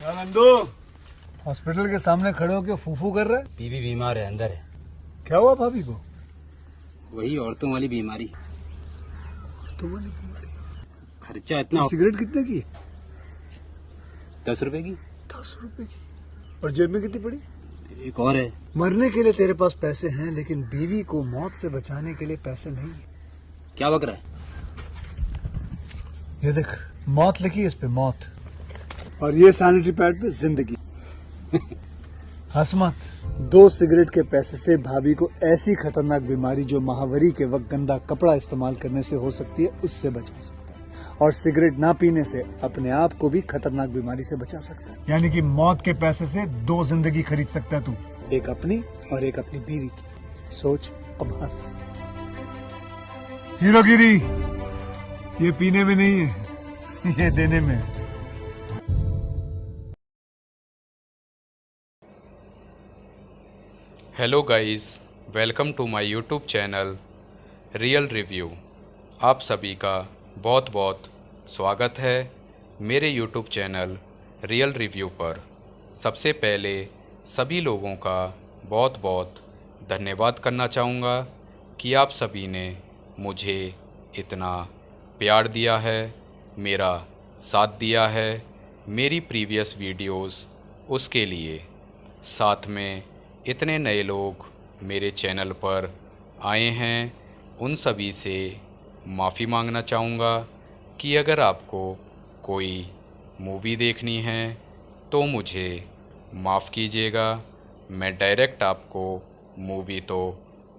क्या नंदू हॉस्पिटल के सामने खड़े होकर फूफू कर रहा है? बीवी बीमार है, अंदर है। क्या हुआ भाभी को? वही औरतों वाली बीमारी। तुम्हारी बीमारी? खर्चा इतना। सिगरेट कितने की? 10 रुपए की। 10 रुपए की। और जेब में कितनी पड़ी? एक और है। मरने के लिए तेरे पास पैसे हैं, लेकिन बीवी को मौत से बचाने के लिए पैसे नहीं है। क्या बक रहा है? ये देख, मौत लिखी है इस पे, मौत। और ये सैनिटरी पैड पे जिंदगी। हंस मत। 2 सिगरेट के पैसे से भाभी को ऐसी खतरनाक बीमारी जो महावरी के वक्त गंदा कपड़ा इस्तेमाल करने से हो सकती है, उससे बचा सकता है। और सिगरेट ना पीने से अपने आप को भी खतरनाक बीमारी से बचा सकता है। यानी कि मौत के पैसे से 2 जिंदगी खरीद सकता है तू, एक अपनी और एक अपनी बीवी की। सोच, अब हंस। हीरोगिरी ये पीने में नहीं है, ये देने में है। Hello guys, welcome to my YouTube channel real review. आप सभी का बहुत बहुत स्वागत है मेरे यूट्यूब चैनल रियल रिव्यू पर। सबसे पहले सभी लोगों का बहुत बहुत धन्यवाद करना चाहूँगा कि आप सभी ने मुझे इतना प्यार दिया है, मेरा साथ दिया है मेरी प्रीवियस वीडियोस उसके लिए। साथ में इतने नए लोग मेरे चैनल पर आए हैं, उन सभी से माफ़ी मांगना चाहूँगा कि अगर आपको कोई मूवी देखनी है तो मुझे माफ़ कीजिएगा। मैं डायरेक्ट आपको मूवी तो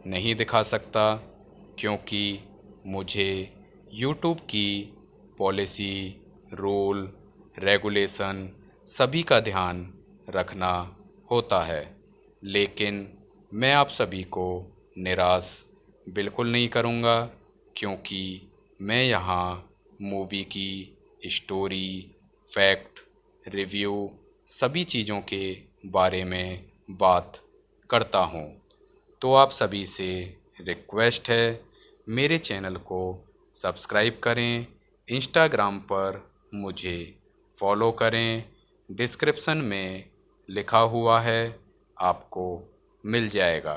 नहीं दिखा सकता, क्योंकि मुझे यूट्यूब की पॉलिसी, रूल, रेगुलेशन सभी का ध्यान रखना होता है। लेकिन मैं आप सभी को निराश बिल्कुल नहीं करूँगा, क्योंकि मैं यहाँ मूवी की स्टोरी, फैक्ट, रिव्यू सभी चीज़ों के बारे में बात करता हूँ। तो आप सभी से रिक्वेस्ट है, मेरे चैनल को सब्सक्राइब करें, इंस्टाग्राम पर मुझे फॉलो करें, डिस्क्रिप्शन में लिखा हुआ है, आपको मिल जाएगा।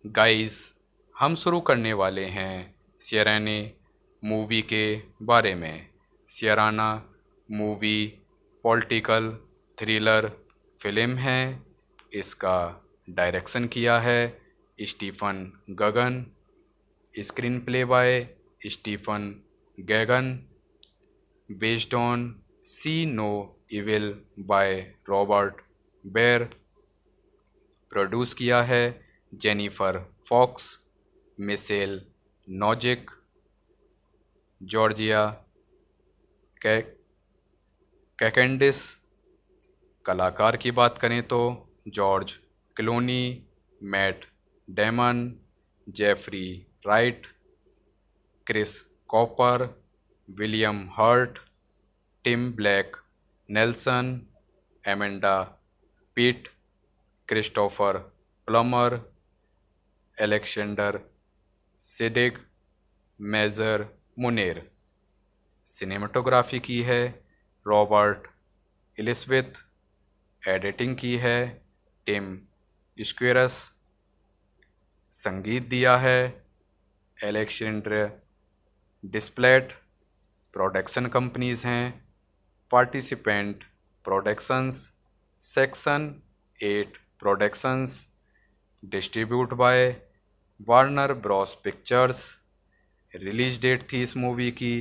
गाइस, हम शुरू करने वाले हैं सियाराना मूवी के बारे में। Syriana movie political thriller film है। इसका डायरेक्शन किया है Stephen Gaghan, screen play by Stephen Gaghan, based on C no evil by Robert Baer, produce किया है Jennifer Fox, Michel Nozik, Georgia Kacandes. कलाकार की बात करें तो George Clooney, Matt Damon, Jeffrey Wright, Chris Cooper, William Hurt, Tim Blake Nelson, Amanda Peet, Christopher Plummer, Alexander Siddig, Mazhar Munir. Cinematography की है Robert एलिसविथ, editing की है टिम स्क्वेरस, संगीत दिया है एलेक्जेंडर डिस्प्लेट। प्रोडक्शन कंपनीज हैं participant productions, section 8 productions, distribute by Warner Bros pictures. Release date थी इस मूवी की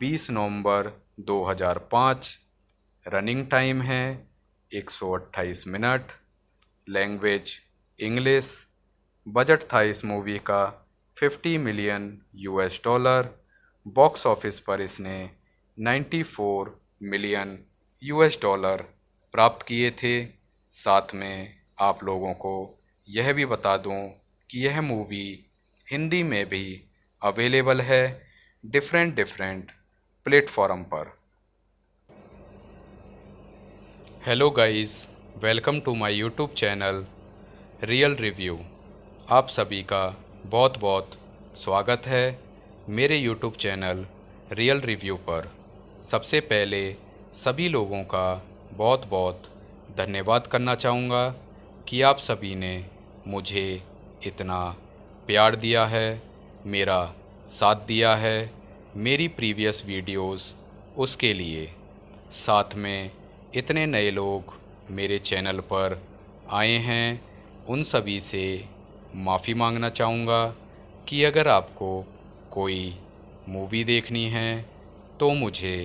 20 नवंबर 2005। रनिंग टाइम है 128 मिनट। Language English. बजट था इस मूवी का 50 million US dollar. Box office पर इसने 94 मिलियन US डॉलर प्राप्त किए थे। साथ में आप लोगों को यह भी बता दूं कि यह मूवी हिंदी में भी अवेलेबल है डिफरेंट प्लेटफॉर्म पर। Hello guys, welcome to my YouTube channel real review. आप सभी का बहुत बहुत स्वागत है मेरे यूट्यूब चैनल रियल रिव्यू पर। सबसे पहले सभी लोगों का बहुत बहुत धन्यवाद करना चाहूँगा कि आप सभी ने मुझे इतना प्यार दिया है, मेरा साथ दिया है मेरी प्रीवियस वीडियोस उसके लिए। साथ में इतने नए लोग मेरे चैनल पर आए हैं, उन सभी से माफ़ी मांगना चाहूँगा कि अगर आपको कोई मूवी देखनी है तो मुझे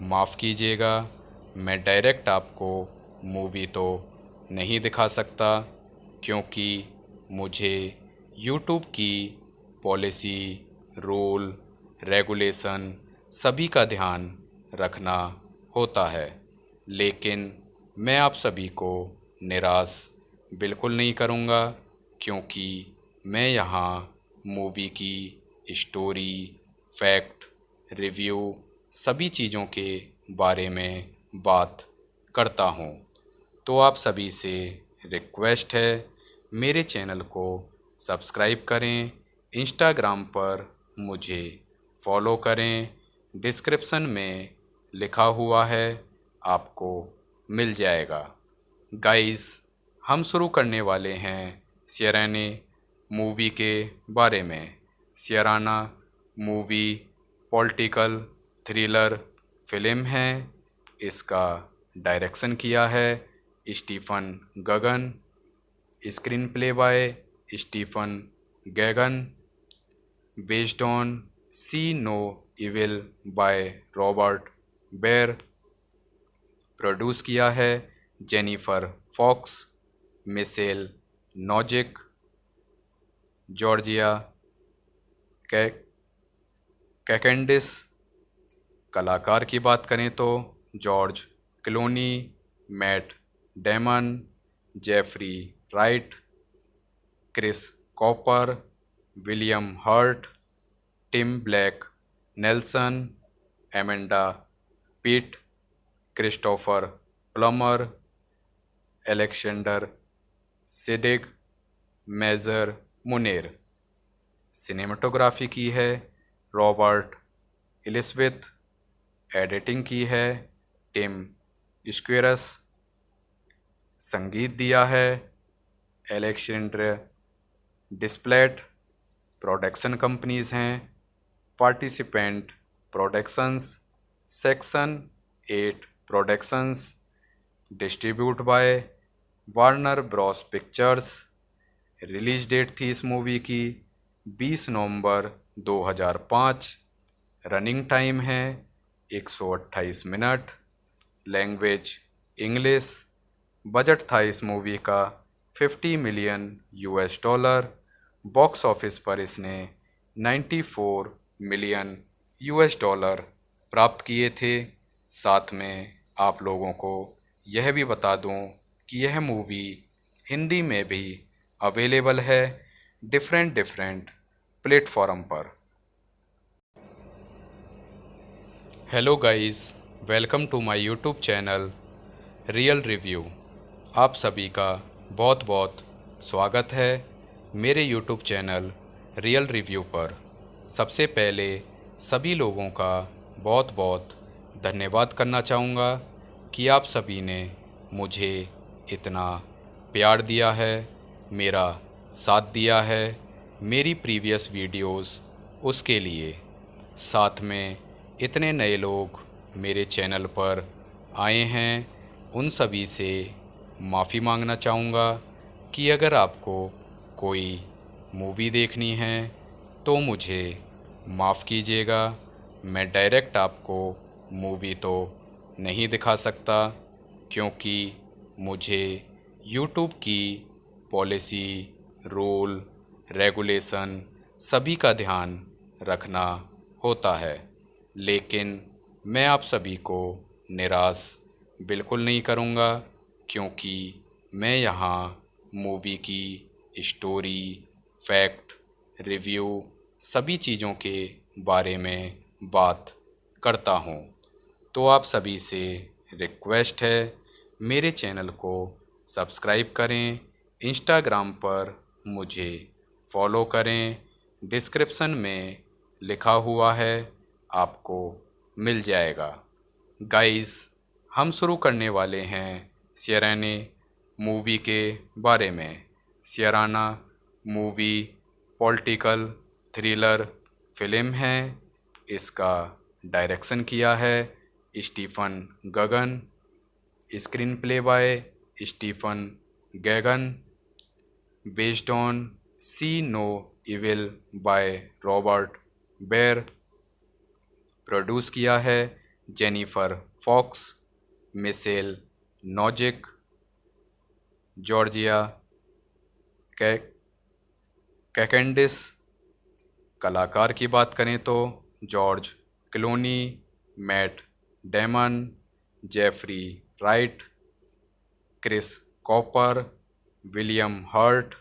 माफ़ कीजिएगा। मैं डायरेक्ट आपको मूवी तो नहीं दिखा सकता, क्योंकि मुझे यूट्यूब की पॉलिसी, रूल, रेगुलेशन सभी का ध्यान रखना होता है। लेकिन मैं आप सभी को निराश बिल्कुल नहीं करूँगा, क्योंकि मैं यहाँ मूवी की स्टोरी, फैक्ट, रिव्यू सभी चीज़ों के बारे में बात करता हूँ। तो आप सभी से रिक्वेस्ट है, मेरे चैनल को सब्सक्राइब करें, इंस्टाग्राम पर मुझे फॉलो करें, डिस्क्रिप्शन में लिखा हुआ है, आपको मिल जाएगा। गाइस, हम शुरू करने वाले हैं सियाराना मूवी के बारे में। Syriana movie political thriller film है। इसका डायरेक्शन किया है Stephen Gaghan, screen play by Stephen Gaghan, based on C no evil by Robert Baer, produce किया है Jennifer Fox, Michel Nozik, Georgia Kacandes. कलाकार की बात करें तो George Clooney, Matt Damon, Jeffrey Wright, Chris Cooper, William Hurt, Tim Blake Nelson, Amanda Peet, Christopher Plummer, Alexander Siddig, Mazhar Munir. Cinematography की है Robert एलिसविथ, editing की है टिम स्क्वेरस, संगीत दिया है एलेक्जेंडर डिस्प्लेट। प्रोडक्शन कंपनीज हैं participant productions, section 8 productions, distribute by Warner Bros pictures. Release date थी इस मूवी की 20 नवंबर 2005। रनिंग टाइम है 128 मिनट। Language English. बजट था इस मूवी का 50 million US dollar. Box office पर इसने 94 मिलियन US डॉलर प्राप्त किए थे। साथ में आप लोगों को यह भी बता दूं कि यह मूवी हिंदी में भी अवेलेबल है डिफरेंट प्लेटफॉर्म पर। Hello guys, welcome to my YouTube channel real review. आप सभी का बहुत बहुत स्वागत है मेरे यूट्यूब चैनल रियल रिव्यू पर। सबसे पहले सभी लोगों का बहुत बहुत धन्यवाद करना चाहूँगा कि आप सभी ने मुझे इतना प्यार दिया है, मेरा साथ दिया है मेरी प्रीवियस वीडियोस उसके लिए। साथ में इतने नए लोग मेरे चैनल पर आए हैं, उन सभी से माफ़ी मांगना चाहूँगा कि अगर आपको कोई मूवी देखनी है तो मुझे माफ़ कीजिएगा। मैं डायरेक्ट आपको मूवी तो नहीं दिखा सकता, क्योंकि मुझे यूट्यूब की पॉलिसी, रूल, रेगुलेशन सभी का ध्यान रखना होता है। लेकिन मैं आप सभी को निराश बिल्कुल नहीं करूँगा, क्योंकि मैं यहाँ मूवी की स्टोरी, फैक्ट, रिव्यू सभी चीज़ों के बारे में बात करता हूँ। तो आप सभी से रिक्वेस्ट है, मेरे चैनल को सब्सक्राइब करें, इंस्टाग्राम पर मुझे फॉलो करें, डिस्क्रिप्शन में लिखा हुआ है, आपको मिल जाएगा। गाइस, हम शुरू करने वाले हैं सियराना मूवी के बारे में। Syriana movie political thriller film है। इसका डायरेक्शन किया है Stephen Gaghan, screen play by Stephen Gaghan, based on C no evil by Robert Baer, produce किया है Jennifer Fox, Michel Nozik, Georgia Kacandes. कलाकार की बात करें तो George Clooney, Matt Damon, Jeffrey Wright, Chris Cooper, William Hurt,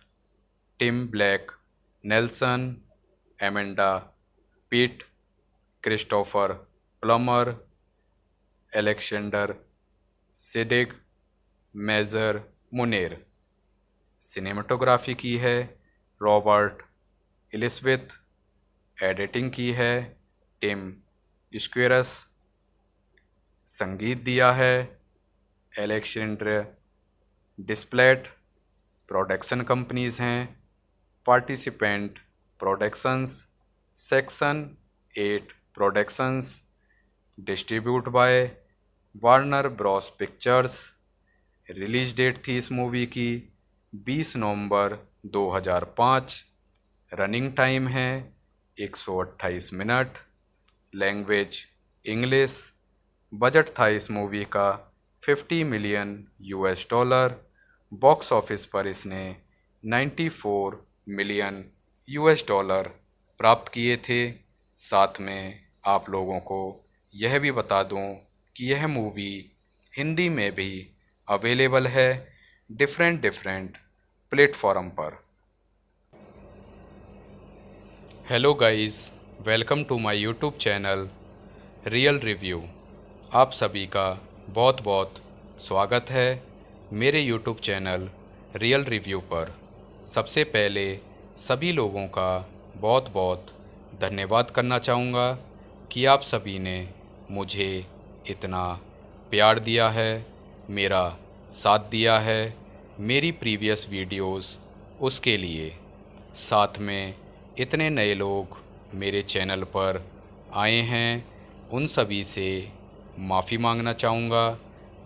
Tim Blake Nelson, Amanda Peet, Christopher Plummer, Alexander Siddig, Mazhar Munir. Cinematography की है Robert एलिसविथ, editing की है टिम स्क्वेरस, संगीत दिया है एलेक्जेंडर डिस्प्लेट। प्रोडक्शन कंपनीज हैं participant productions, section 8 productions, distribute by Warner Bros pictures. Release date थी इस मूवी की 20 नवंबर 2005। रनिंग टाइम है 128 मिनट। Language English. बजट था इस मूवी का 50 मिलियन $। बॉक्स ऑफिस पर इसने 94 मिलियन $। प्राप्त किए थे। साथ में आप लोगों को यह भी बता दूं कि यह मूवी हिंदी में भी अवेलेबल है डिफरेंट प्लेटफॉर्म पर। Hello guys, welcome to my YouTube channel real review. आप सभी का बहुत बहुत स्वागत है मेरे यूट्यूब चैनल रियल रिव्यू पर। सबसे पहले सभी लोगों का बहुत बहुत धन्यवाद करना चाहूँगा कि आप सभी ने मुझे इतना प्यार दिया है, मेरा साथ दिया है मेरी प्रीवियस वीडियोस, उसके लिए। साथ में इतने नए लोग मेरे चैनल पर आए हैं, उन सभी से माफ़ी मांगना चाहूँगा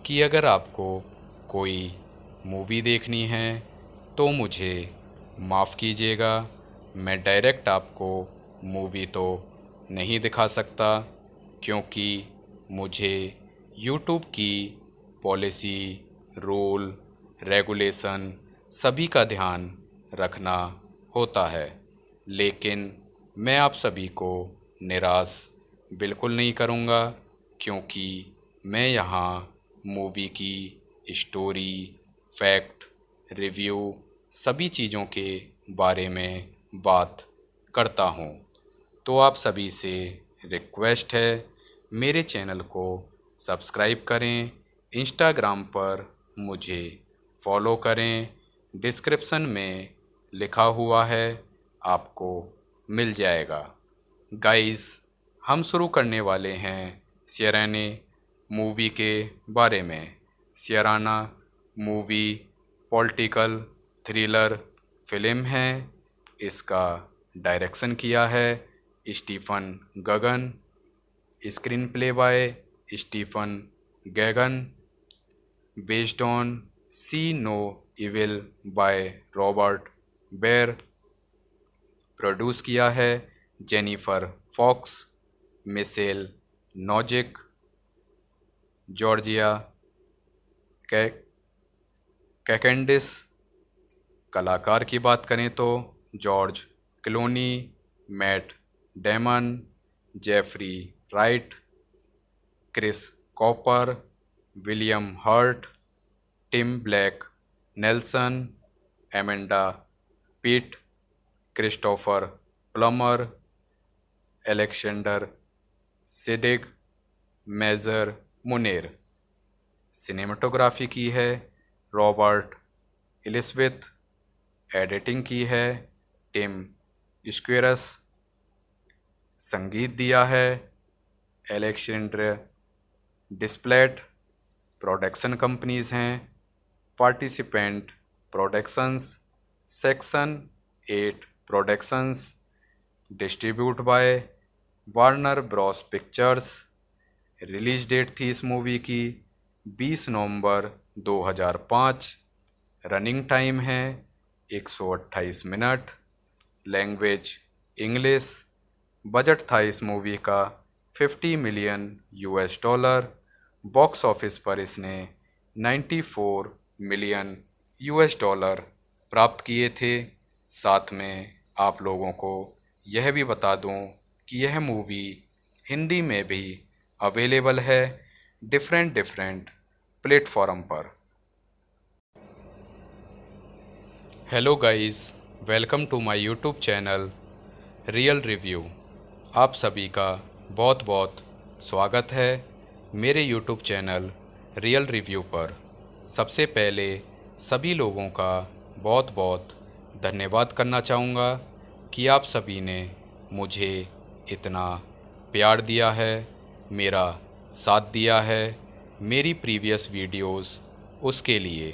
कि अगर आपको कोई मूवी देखनी है तो मुझे माफ़ कीजिएगा। मैं डायरेक्ट आपको मूवी तो नहीं दिखा सकता, क्योंकि मुझे यूट्यूब की पॉलिसी, रूल, रेगुलेशन सभी का ध्यान रखना होता है। लेकिन मैं आप सभी को निराश बिल्कुल नहीं करूँगा, क्योंकि मैं यहाँ मूवी की स्टोरी, फैक्ट, रिव्यू सभी चीज़ों के बारे में बात करता हूँ। तो आप सभी से रिक्वेस्ट है, मेरे चैनल को सब्सक्राइब करें, इंस्टाग्राम पर मुझे फॉलो करें, डिस्क्रिप्शन में लिखा हुआ है, आपको मिल जाएगा। गाइस, हम शुरू करने वाले हैं सियराना मूवी के बारे में। Syriana movie political thriller film है। इसका डायरेक्शन किया है Stephen Gaghan, screen play by Stephen Gaghan, based on C no evil by Robert Baer, produce किया है Jennifer Fox, Michel Nozik, Georgia Kacandes. कलाकार की बात करें तो George Clooney, Matt Damon, Jeffrey Wright, Chris Cooper, William Hurt, Tim Blake Nelson, Amanda Peet, Christopher Plummer, Alexander Siddig, Mazhar Munir. Cinematography की है Robert एलिसविथ, editing की है टिम स्क्वेरस, संगीत दिया है एलेक्जेंडर डिस्प्लेट। प्रोडक्शन कंपनीज हैं participant productions, section 8 productions, distribute by Warner Bros pictures. Release date थी इस मूवी की 20 नवंबर 2005। रनिंग टाइम है 128 मिनट। Language English. बजट था इस मूवी का 50 मिलियन $। बॉक्स ऑफिस पर इसने 94 मिलियन $। प्राप्त किए थे। साथ में आप लोगों को यह भी बता दूं कि यह मूवी हिंदी में भी अवेलेबल है डिफरेंट प्लेटफॉर्म पर। Hello guys, welcome to my YouTube channel real review. आप सभी का बहुत बहुत स्वागत है मेरे यूट्यूब चैनल रियल रिव्यू पर। सबसे पहले सभी लोगों का बहुत बहुत धन्यवाद करना चाहूँगा कि आप सभी ने मुझे इतना प्यार दिया है, मेरा साथ दिया है मेरी प्रीवियस वीडियोस उसके लिए।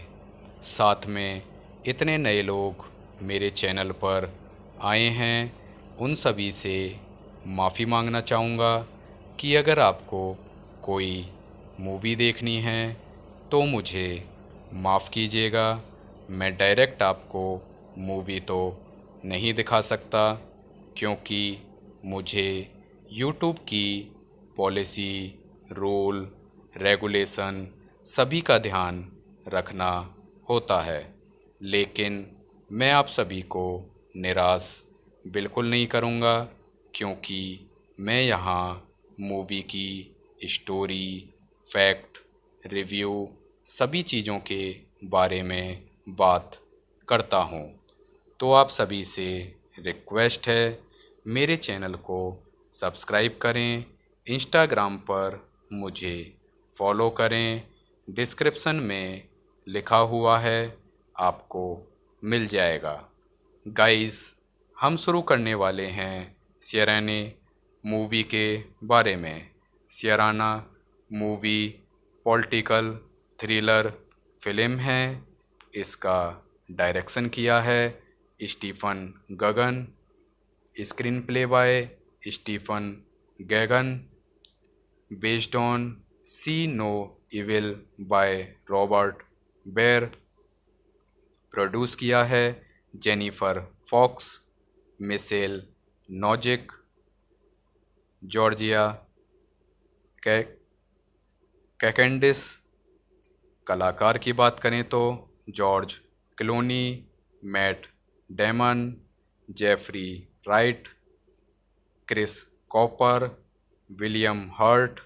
साथ में इतने नए लोग मेरे चैनल पर आए हैं, उन सभी से माफ़ी मांगना चाहूँगा कि अगर आपको कोई मूवी देखनी है तो मुझे माफ़ कीजिएगा। मैं डायरेक्ट आपको मूवी तो नहीं दिखा सकता, क्योंकि मुझे यूट्यूब की पॉलिसी, रूल, रेगुलेशन सभी का ध्यान रखना होता है। लेकिन मैं आप सभी को निराश बिल्कुल नहीं करूँगा, क्योंकि मैं यहाँ मूवी की स्टोरी, फैक्ट, रिव्यू सभी चीज़ों के बारे में बात करता हूँ। तो आप सभी से रिक्वेस्ट है, मेरे चैनल को सब्सक्राइब करें, इंस्टाग्राम पर मुझे फॉलो करें, डिस्क्रिप्शन में लिखा हुआ है, आपको मिल जाएगा। गाइस, हम शुरू करने वाले हैं सियराना मूवी के बारे में। Syriana movie political thriller film है। इसका डायरेक्शन किया है Stephen Gaghan, screen play by Stephen Gaghan, based on C no evil by Robert Baer, produce किया है Jennifer Fox, Michel Nozik, Georgia Kacandes. कलाकार की बात करें तो George Clooney, Matt Damon, Jeffrey Wright, Chris Cooper, William Hurt,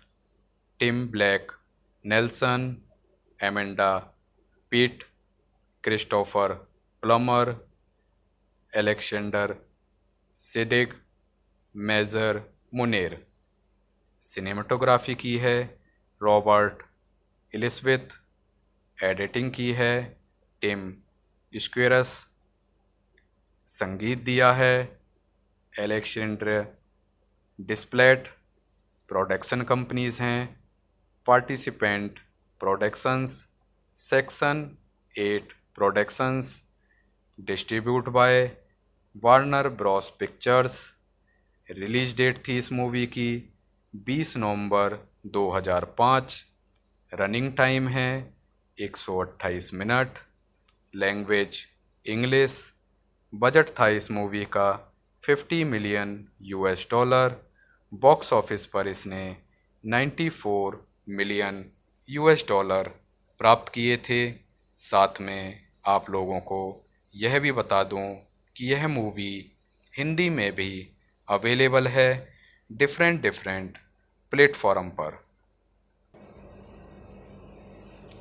Tim Blake Nelson, Amanda Peet, Christopher Plummer, Alexander Siddig, Mazhar Munir. Cinematography की है Robert एलिसविथ, editing की है टिम स्क्वेरस, संगीत दिया है एलेक्जेंडर डिस्प्लेट। प्रोडक्शन कंपनीज हैं participant productions, section 8 productions, distribute by Warner Bros pictures. Release date थी इस मूवी की 20 नवंबर 2005। रनिंग टाइम है 128 मिनट। Language English. बजट था इस मूवी का 50 मिलियन $। बॉक्स ऑफिस पर इसने 94 मिलियन $। प्राप्त किए थे। साथ में आप लोगों को यह भी बता दूं कि यह मूवी हिंदी में भी अवेलेबल है डिफरेंट प्लेटफॉर्म पर।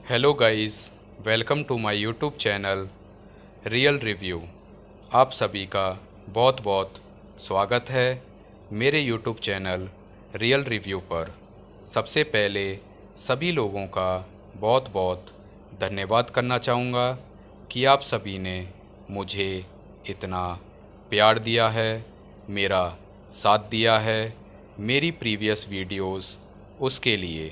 Hello guys, welcome to my YouTube channel real review. आप सभी का बहुत बहुत स्वागत है मेरे यूट्यूब चैनल रियल रिव्यू पर। सबसे पहले सभी लोगों का बहुत बहुत धन्यवाद करना चाहूँगा कि आप सभी ने मुझे इतना प्यार दिया है, मेरा साथ दिया है मेरी प्रीवियस वीडियोस उसके लिए।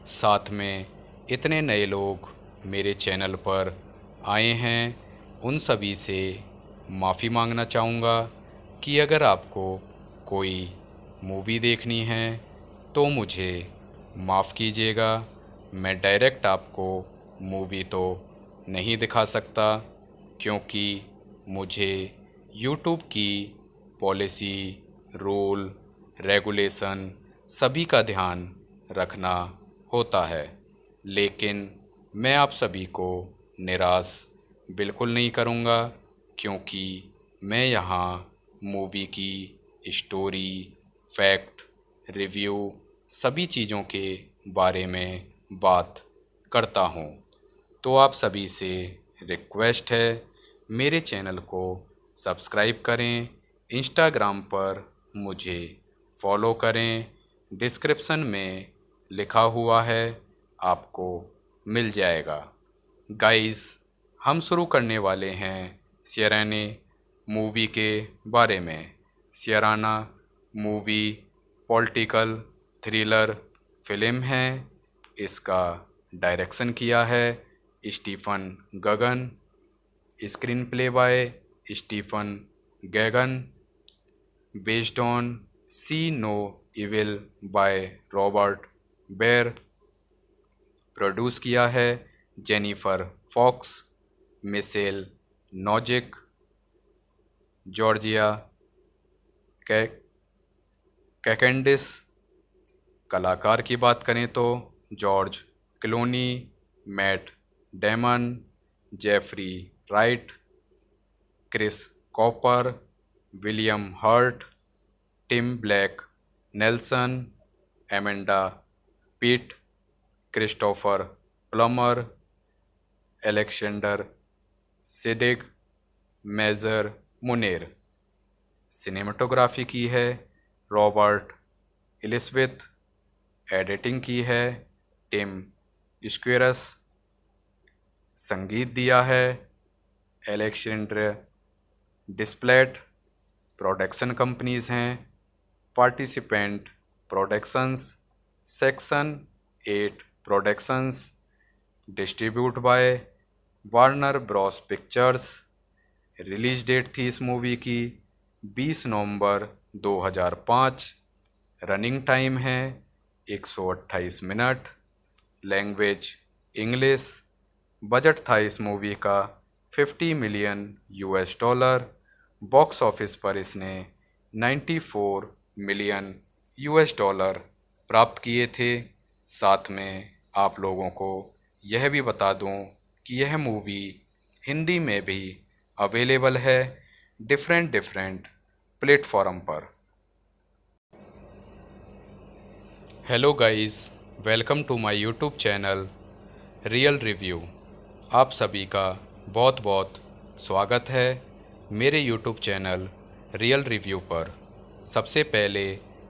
साथ में इतने नए लोग मेरे चैनल पर आए हैं, उन सभी से माफ़ी मांगना चाहूँगा कि अगर आपको कोई मूवी देखनी है तो मुझे माफ़ कीजिएगा। मैं डायरेक्ट आपको मूवी तो नहीं दिखा सकता, क्योंकि मुझे यूट्यूब की पॉलिसी, रूल, रेगुलेशन सभी का ध्यान रखना होता है। लेकिन मैं आप सभी को निराश बिल्कुल नहीं करूँगा, क्योंकि मैं यहाँ मूवी की स्टोरी, फैक्ट, रिव्यू सभी चीज़ों के बारे में बात करता हूँ। तो आप सभी से रिक्वेस्ट है, मेरे चैनल को सब्सक्राइब करें, इंस्टाग्राम पर मुझे फॉलो करें, डिस्क्रिप्शन में लिखा हुआ है, आपको मिल जाएगा। गाइस, हम शुरू करने वाले हैं सियराना मूवी के बारे में। Syriana movie political thriller film है। इसका डायरेक्शन किया है Stephen Gaghan, screen play by Stephen Gaghan, based on C no evil by Robert Baer, produce किया है Jennifer Fox, Michel Nozik, Georgia Kacandes. कलाकार की बात करें तो George Clooney, Matt Damon, Jeffrey Wright, Chris Cooper, William Hurt, Tim Blake Nelson, Amanda Peet, Christopher Plummer, Alexander Siddig, Mazhar Munir. Cinematography की है Robert एलिसविथ, editing की है टिम स्क्वेरस, संगीत दिया है एलेक्जेंडर डिस्प्लेट। प्रोडक्शन कंपनीज हैं participant productions, section 8 productions, distribute by Warner Bros pictures. Release date थी इस मूवी की 20 नवंबर 2005। रनिंग टाइम है 128 मिनट। Language English. बजट था इस मूवी का 50 मिलियन $। बॉक्स ऑफिस पर इसने 94 मिलियन $। प्राप्त किए थे। साथ में आप लोगों को यह भी बता दूं कि यह मूवी हिंदी में भी अवेलेबल है डिफरेंट प्लेटफॉर्म पर। Hello guys, welcome to my YouTube channel real review. आप सभी का बहुत बहुत स्वागत है मेरे यूट्यूब चैनल रियल रिव्यू पर। सबसे पहले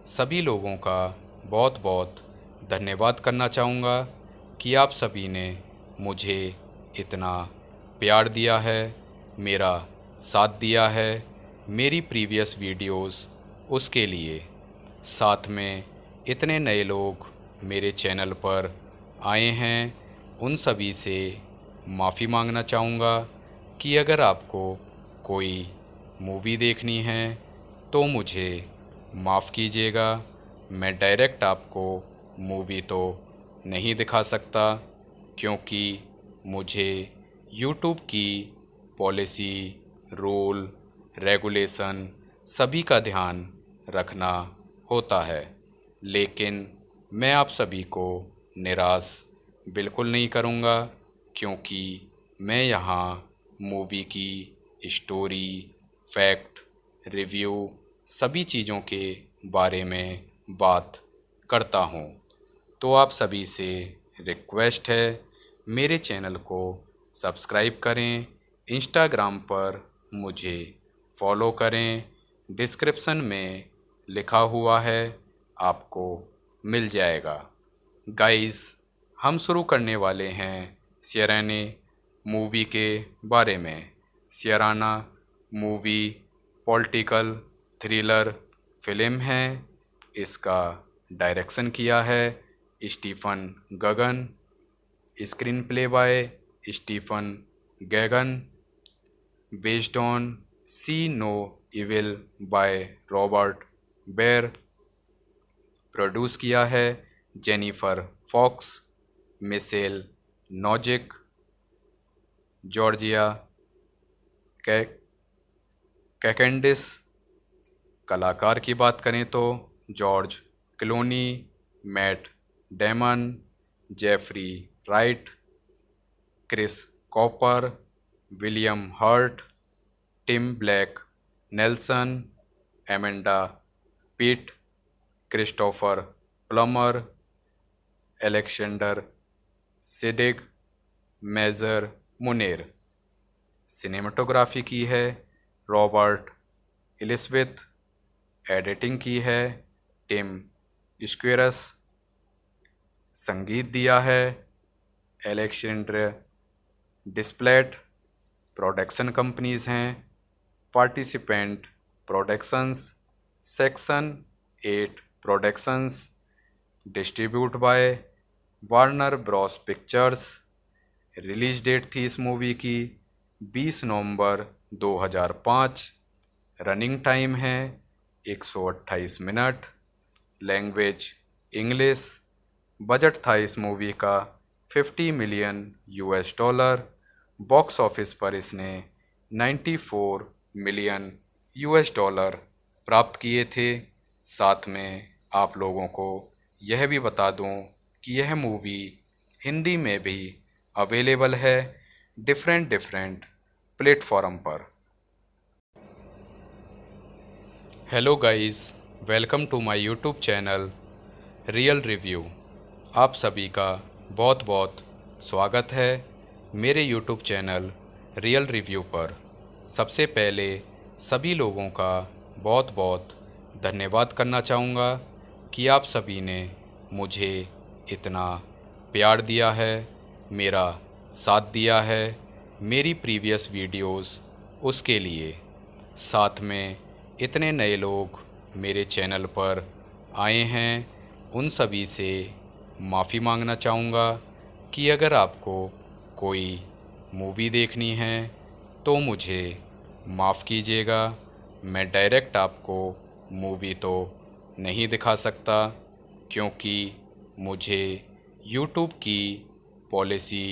सभी लोगों का बहुत बहुत धन्यवाद करना चाहूँगा कि आप सभी ने मुझे इतना प्यार दिया है, मेरा साथ दिया है मेरी प्रीवियस वीडियोस, उसके लिए। साथ में इतने नए लोग मेरे चैनल पर आए हैं, उन सभी से माफ़ी मांगना चाहूँगा कि अगर आपको कोई मूवी देखनी है तो मुझे माफ़ कीजिएगा। मैं डायरेक्ट आपको मूवी तो नहीं दिखा सकता, क्योंकि मुझे यूट्यूब की पॉलिसी, रूल, रेगुलेशन सभी का ध्यान रखना होता है। लेकिन मैं आप सभी को निराश बिल्कुल नहीं करूँगा, क्योंकि मैं यहाँ मूवी की स्टोरी, फैक्ट, रिव्यू सभी चीज़ों के बारे में बात करता हूँ। तो आप सभी से रिक्वेस्ट है, मेरे चैनल को सब्सक्राइब करें, इंस्टाग्राम पर मुझे फॉलो करें, डिस्क्रिप्शन में लिखा हुआ है, आपको मिल जाएगा। गाइस, हम शुरू करने वाले हैं सियराना मूवी के बारे में। Syriana movie political thriller film है। इसका डायरेक्शन किया है Stephen Gaghan, screen play by Stephen Gaghan, based on C no evil by Robert Baer. Produce किया है Jennifer Fox, Michel Nozik, Georgia Kacandes. कलाकार की बात करें तो George Clooney, Matt Damon, Jeffrey Wright, Chris Cooper, William Hurt, Tim Blake Nelson, Amanda Peet, Christopher Plummer, Alexander Siddig, Mazhar Munir. Cinematography की है Robert एलिसविथ, editing की है टिम स्क्वेरस, संगीत दिया है एलेक्जेंडर डिस्प्लेट। प्रोडक्शन कंपनीज हैं participant productions, section 8 productions, distribute by Warner Bros pictures. Release date थी इस मूवी की 20 नवंबर 2005। रनिंग टाइम है 128 मिनट। Language English. बजट था इस मूवी का 50 मिलियन $। बॉक्स ऑफिस पर इसने 94 मिलियन $। प्राप्त किए थे। साथ में आप लोगों को यह भी बता दूं कि यह मूवी हिंदी में भी अवेलेबल है डिफरेंट प्लेटफॉर्म पर। Hello guys, welcome to my YouTube channel real review. आप सभी का बहुत बहुत स्वागत है मेरे यूट्यूब चैनल रियल रिव्यू पर। सबसे पहले सभी लोगों का बहुत बहुत धन्यवाद करना चाहूँगा कि आप सभी ने मुझे इतना प्यार दिया है, मेरा साथ दिया है मेरी प्रीवियस वीडियोस, उसके लिए। साथ में इतने नए लोग मेरे चैनल पर आए हैं, उन सभी से माफ़ी मांगना चाहूँगा कि अगर आपको कोई मूवी देखनी है तो मुझे माफ़ कीजिएगा। मैं डायरेक्ट आपको मूवी तो नहीं दिखा सकता, क्योंकि मुझे यूट्यूब की पॉलिसी,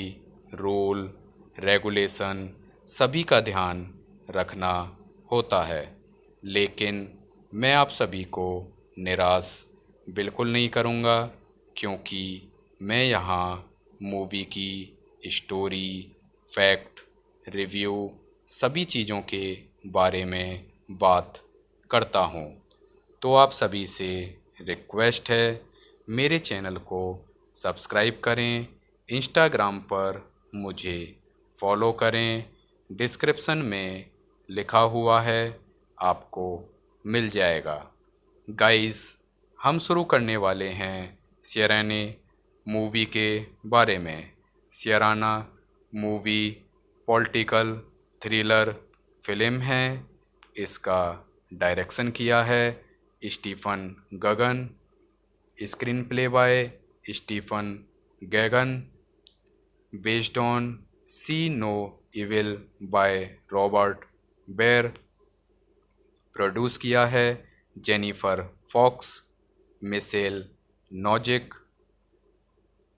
रूल, रेगुलेशन सभी का ध्यान रखना होता है। लेकिन मैं आप सभी को निराश बिल्कुल नहीं करूँगा, क्योंकि मैं यहाँ मूवी की स्टोरी, फैक्ट, रिव्यू सभी चीज़ों के बारे में बात करता हूँ। तो आप सभी से रिक्वेस्ट है, मेरे चैनल को सब्सक्राइब करें, इंस्टाग्राम पर मुझे फॉलो करें, डिस्क्रिप्शन में लिखा हुआ है, आपको मिल जाएगा। गाइस, हम शुरू करने वाले हैं सियराना मूवी के बारे में। Syriana movie political thriller film है। इसका डायरेक्शन किया है Stephen Gaghan, screen play by Stephen Gaghan, based on C no evil by Robert Baer. Produce किया है Jennifer Fox, Michel Nozik,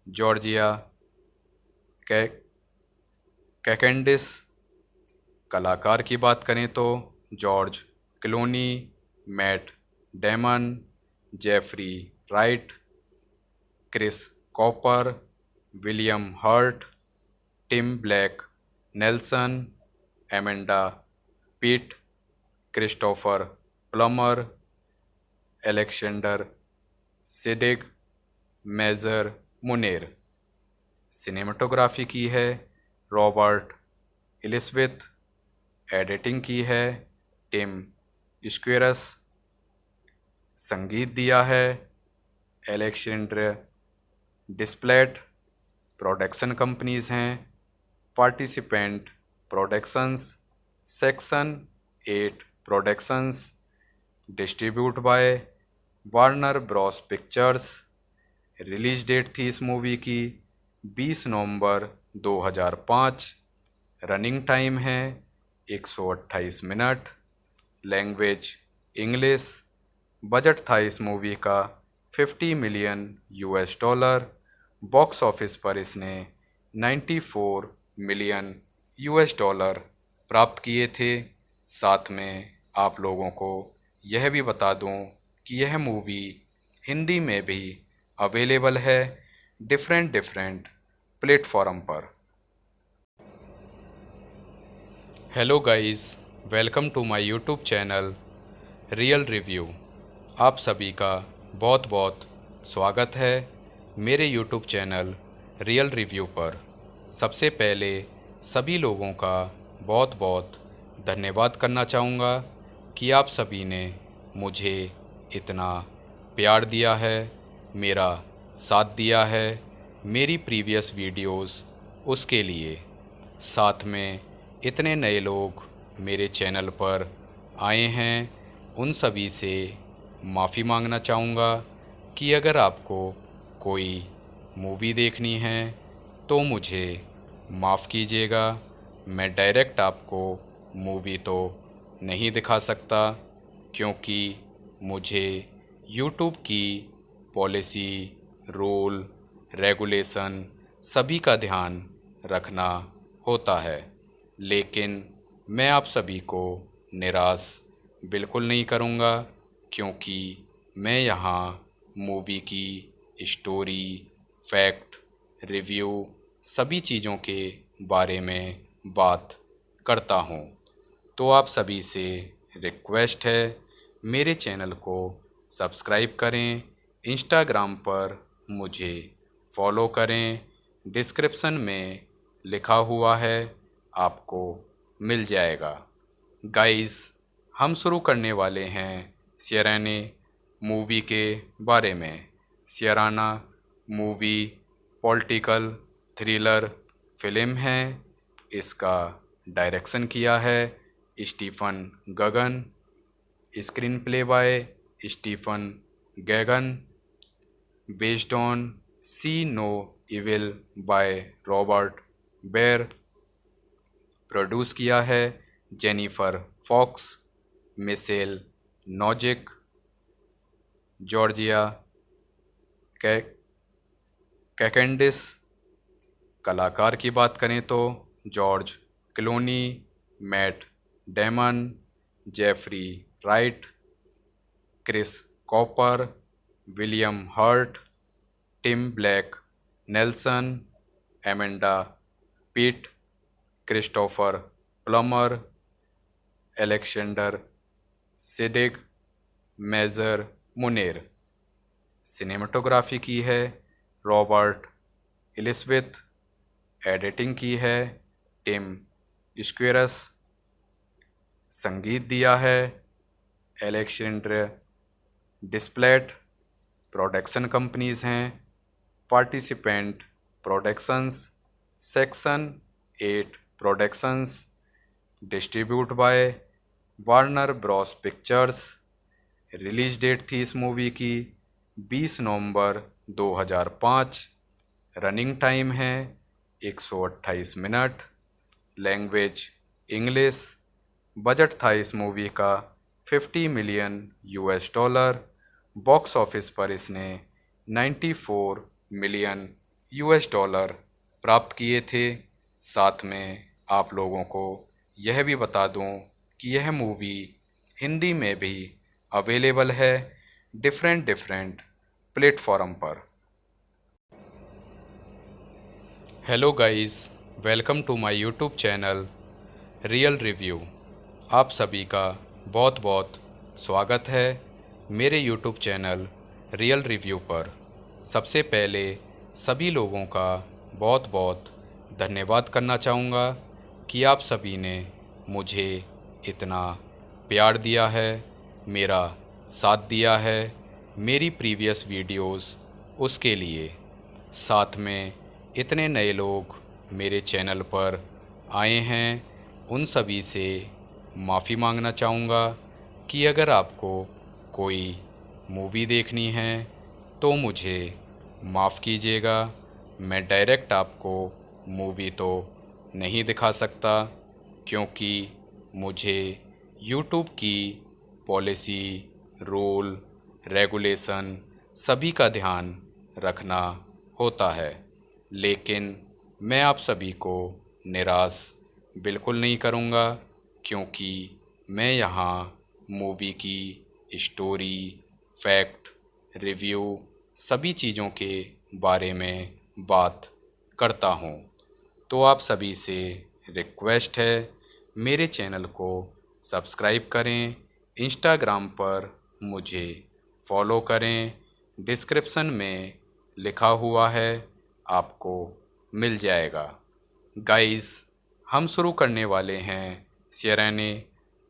Georgia Kacandes. कलाकार की बात करें तो George Clooney, Matt Damon, Jeffrey Wright, Chris Cooper, William Hurt, Tim Blake Nelson, Amanda Peet, Christopher Plummer, Alexander Siddig, Mazhar Munir. Cinematography की है Robert एलिसविथ, editing की है टिम स्क्वेरस, संगीत दिया है एलेक्जेंडर डिस्प्लेट। प्रोडक्शन कंपनीज हैं participant productions, section 8 productions, distribute by Warner Bros pictures. Release date थी इस मूवी की 20 नवंबर 2005। रनिंग टाइम है 128 मिनट। Language English. बजट था इस मूवी का 50 million US dollar. Box office पर इसने 94 मिलियन US डॉलर प्राप्त किए थे। साथ में आप लोगों को यह भी बता दूं कि यह मूवी हिंदी में भी अवेलेबल है डिफरेंट प्लेटफॉर्म पर। Hello guys, welcome to my YouTube channel real review. आप सभी का बहुत बहुत स्वागत है मेरे यूट्यूब चैनल रियल रिव्यू पर। सबसे पहले सभी लोगों का बहुत बहुत धन्यवाद करना चाहूँगा कि आप सभी ने मुझे इतना प्यार दिया है, मेरा साथ दिया है मेरी प्रीवियस वीडियोस उसके लिए। साथ में इतने नए लोग मेरे चैनल पर आए हैं, उन सभी से माफ़ी मांगना चाहूँगा कि अगर आपको कोई मूवी देखनी है तो मुझे माफ़ कीजिएगा। मैं डायरेक्ट आपको मूवी तो नहीं दिखा सकता, क्योंकि मुझे यूट्यूब की पॉलिसी, रूल, रेगुलेशन सभी का ध्यान रखना होता है। लेकिन मैं आप सभी को निराश बिल्कुल नहीं करूँगा, क्योंकि मैं यहाँ मूवी की स्टोरी, फैक्ट, रिव्यू सभी चीज़ों के बारे में बात करता हूँ। तो आप सभी से रिक्वेस्ट है, मेरे चैनल को सब्सक्राइब करें, इंस्टाग्राम पर मुझे फॉलो करें, डिस्क्रिप्शन में लिखा हुआ है, आपको मिल जाएगा। गाइस, हम शुरू करने वाले हैं सियाराना मूवी के बारे में। Syriana movie political thriller film है। इसका डायरेक्शन किया है Stephen Gaghan, screen play by Stephen Gaghan, based on C no evil by Robert Baer. Produce किया है Jennifer Fox, Michel Nozik, Georgia Kacandes. कलाकार की बात करें तो George Clooney, Matt Damon, Jeffrey Wright, Chris Cooper, William Hurt, Tim Blake Nelson, Amanda Peet, Christopher Plummer, Alexander Siddig, Mazhar Munir. Cinematography की है Robert एलिसविथ। Editing की है टिम स्क्वेरस। संगीत दिया है एलेक्जेंडर डिस्प्लेट। प्रोडक्शन कंपनीज हैं participant productions, section 8 productions, distribute by Warner Bros pictures. Release date थी इस मूवी की 20 नवंबर 2005। रनिंग टाइम है 128 मिनट। Language English. बजट था इस मूवी का 50 million US dollar. Box office पर इसने 94 मिलियन US डॉलर प्राप्त किए थे। साथ में आप लोगों को यह भी बता दूं कि यह मूवी हिंदी में भी अवेलेबल है डिफरेंट प्लेटफॉर्म पर। Hello guys, welcome to my YouTube channel real review. आप सभी का बहुत बहुत स्वागत है मेरे यूट्यूब चैनल रियल रिव्यू पर। सबसे पहले सभी लोगों का बहुत बहुत धन्यवाद करना चाहूँगा कि आप सभी ने मुझे इतना प्यार दिया है, मेरा साथ दिया है मेरी प्रीवियस वीडियोस उसके लिए। साथ में इतने नए लोग मेरे चैनल पर आए हैं, उन सभी से माफ़ी मांगना चाहूँगा कि अगर आपको कोई मूवी देखनी है तो मुझे माफ़ कीजिएगा। मैं डायरेक्ट आपको मूवी तो नहीं दिखा सकता, क्योंकि मुझे यूट्यूब की पॉलिसी, रूल, रेगुलेशन सभी का ध्यान रखना होता है। लेकिन मैं आप सभी को निराश बिल्कुल नहीं करूँगा, क्योंकि मैं यहाँ मूवी की स्टोरी, फैक्ट, रिव्यू सभी चीज़ों के बारे में बात करता हूँ। तो आप सभी से रिक्वेस्ट है, मेरे चैनल को सब्सक्राइब करें, इंस्टाग्राम पर मुझे फॉलो करें, डिस्क्रिप्शन में लिखा हुआ है, आपको मिल जाएगा। गाइस, हम शुरू करने वाले हैं सियराना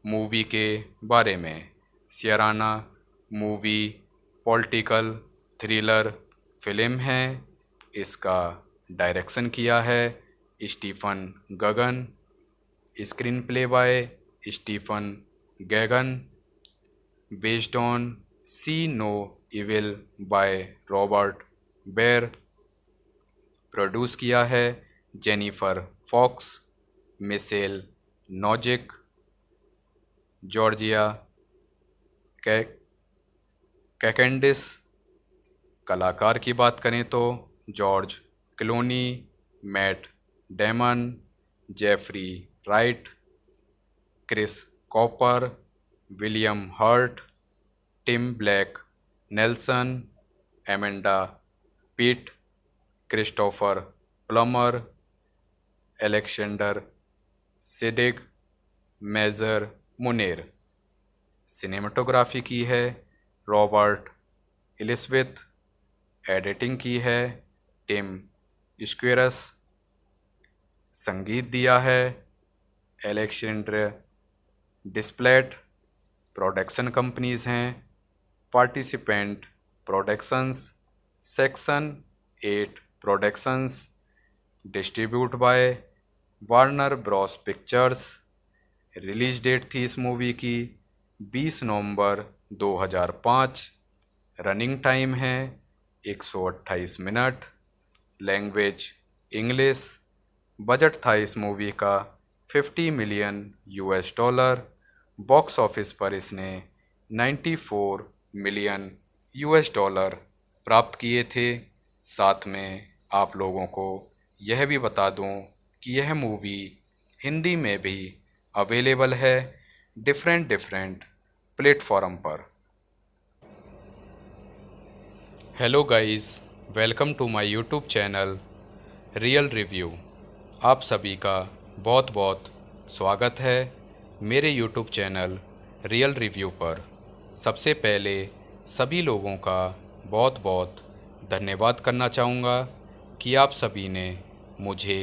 मूवी के बारे में। Syriana movie political thriller film है। इसका डायरेक्शन किया है Stephen Gaghan, screen play by Stephen Gaghan, based on C no evil by Robert Baer, produce किया है Jennifer Fox, Michel Nozik, Georgia Kacandes. कलाकार की बात करें तो George Clooney, Matt Damon, Jeffrey Wright, Chris Cooper, William Hurt, Tim Blake Nelson, Amanda Peet, Christopher Plummer, Alexander Siddig, Mazhar Munir. Cinematography की है Robert एलिसविथ, editing की है टिम स्क्वेरस, संगीत दिया है एलेक्जेंडर डिस्प्लेट। प्रोडक्शन कंपनीज हैं participant productions, section 8 productions, distribute by Warner Bros pictures. Release date थी इस मूवी की 20 नवंबर 2005। रनिंग टाइम है 128 मिनट। Language English. बजट था इस मूवी का 50 million US dollar. Box office पर इसने 94 मिलियन US डॉलर प्राप्त किए थे। साथ में आप लोगों को यह भी बता दूं कि यह मूवी हिंदी में भी अवेलेबल है डिफरेंट प्लेटफॉर्म पर। Hello guys, welcome to my YouTube channel real review. आप सभी का बहुत बहुत स्वागत है मेरे यूट्यूब चैनल रियल रिव्यू पर। सबसे पहले सभी लोगों का बहुत बहुत धन्यवाद करना चाहूँगा कि आप सभी ने मुझे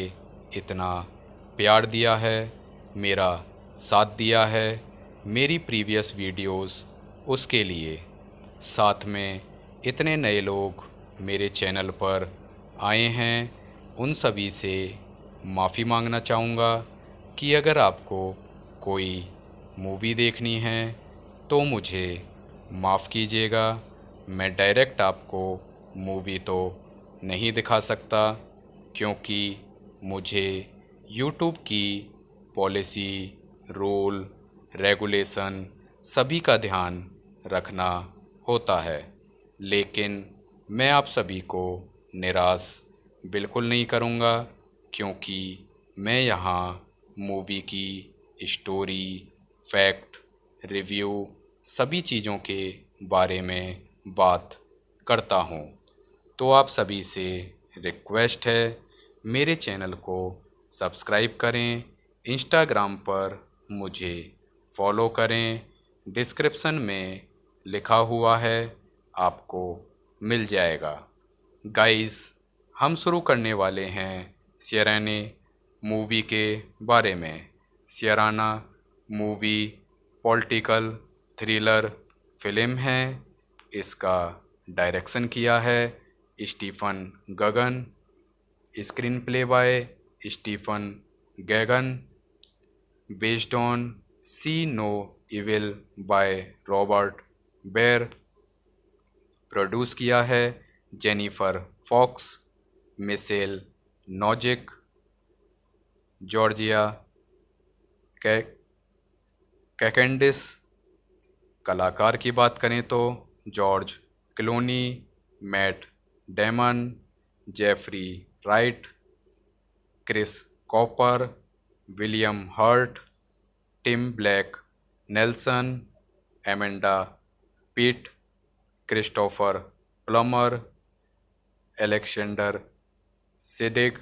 इतना प्यार दिया है, मेरा साथ दिया है मेरी प्रीवियस वीडियोस, उसके लिए। साथ में इतने नए लोग मेरे चैनल पर आए हैं, उन सभी से माफ़ी मांगना चाहूँगा कि अगर आपको कोई मूवी देखनी है तो मुझे माफ़ कीजिएगा। मैं डायरेक्ट आपको मूवी तो नहीं दिखा सकता, क्योंकि मुझे यूट्यूब की पॉलिसी, रूल, रेगुलेशन सभी का ध्यान रखना होता है। लेकिन मैं आप सभी को निराश बिल्कुल नहीं करूँगा, क्योंकि मैं यहाँ मूवी की स्टोरी, फैक्ट, रिव्यू सभी चीज़ों के बारे में बात करता हूँ। तो आप सभी से रिक्वेस्ट है, मेरे चैनल को सब्सक्राइब करें, इंस्टाग्राम पर मुझे फॉलो करें, डिस्क्रिप्शन में लिखा हुआ है, आपको मिल जाएगा। गाइस, हम शुरू करने वाले हैं सियराना मूवी के बारे में। Syriana movie political thriller film है। इसका डायरेक्शन किया है Stephen Gaghan, screen play by Stephen Gaghan, based on C no evil by Robert Baer, produce किया है Jennifer Fox, Michel Nozik, Georgia Kacandes. कलाकार की बात करें तो George Clooney, Matt Damon, Jeffrey Wright, Chris Cooper, William Hurt, Tim Blake Nelson, Amanda Peet, Christopher Plummer, Alexander Siddig,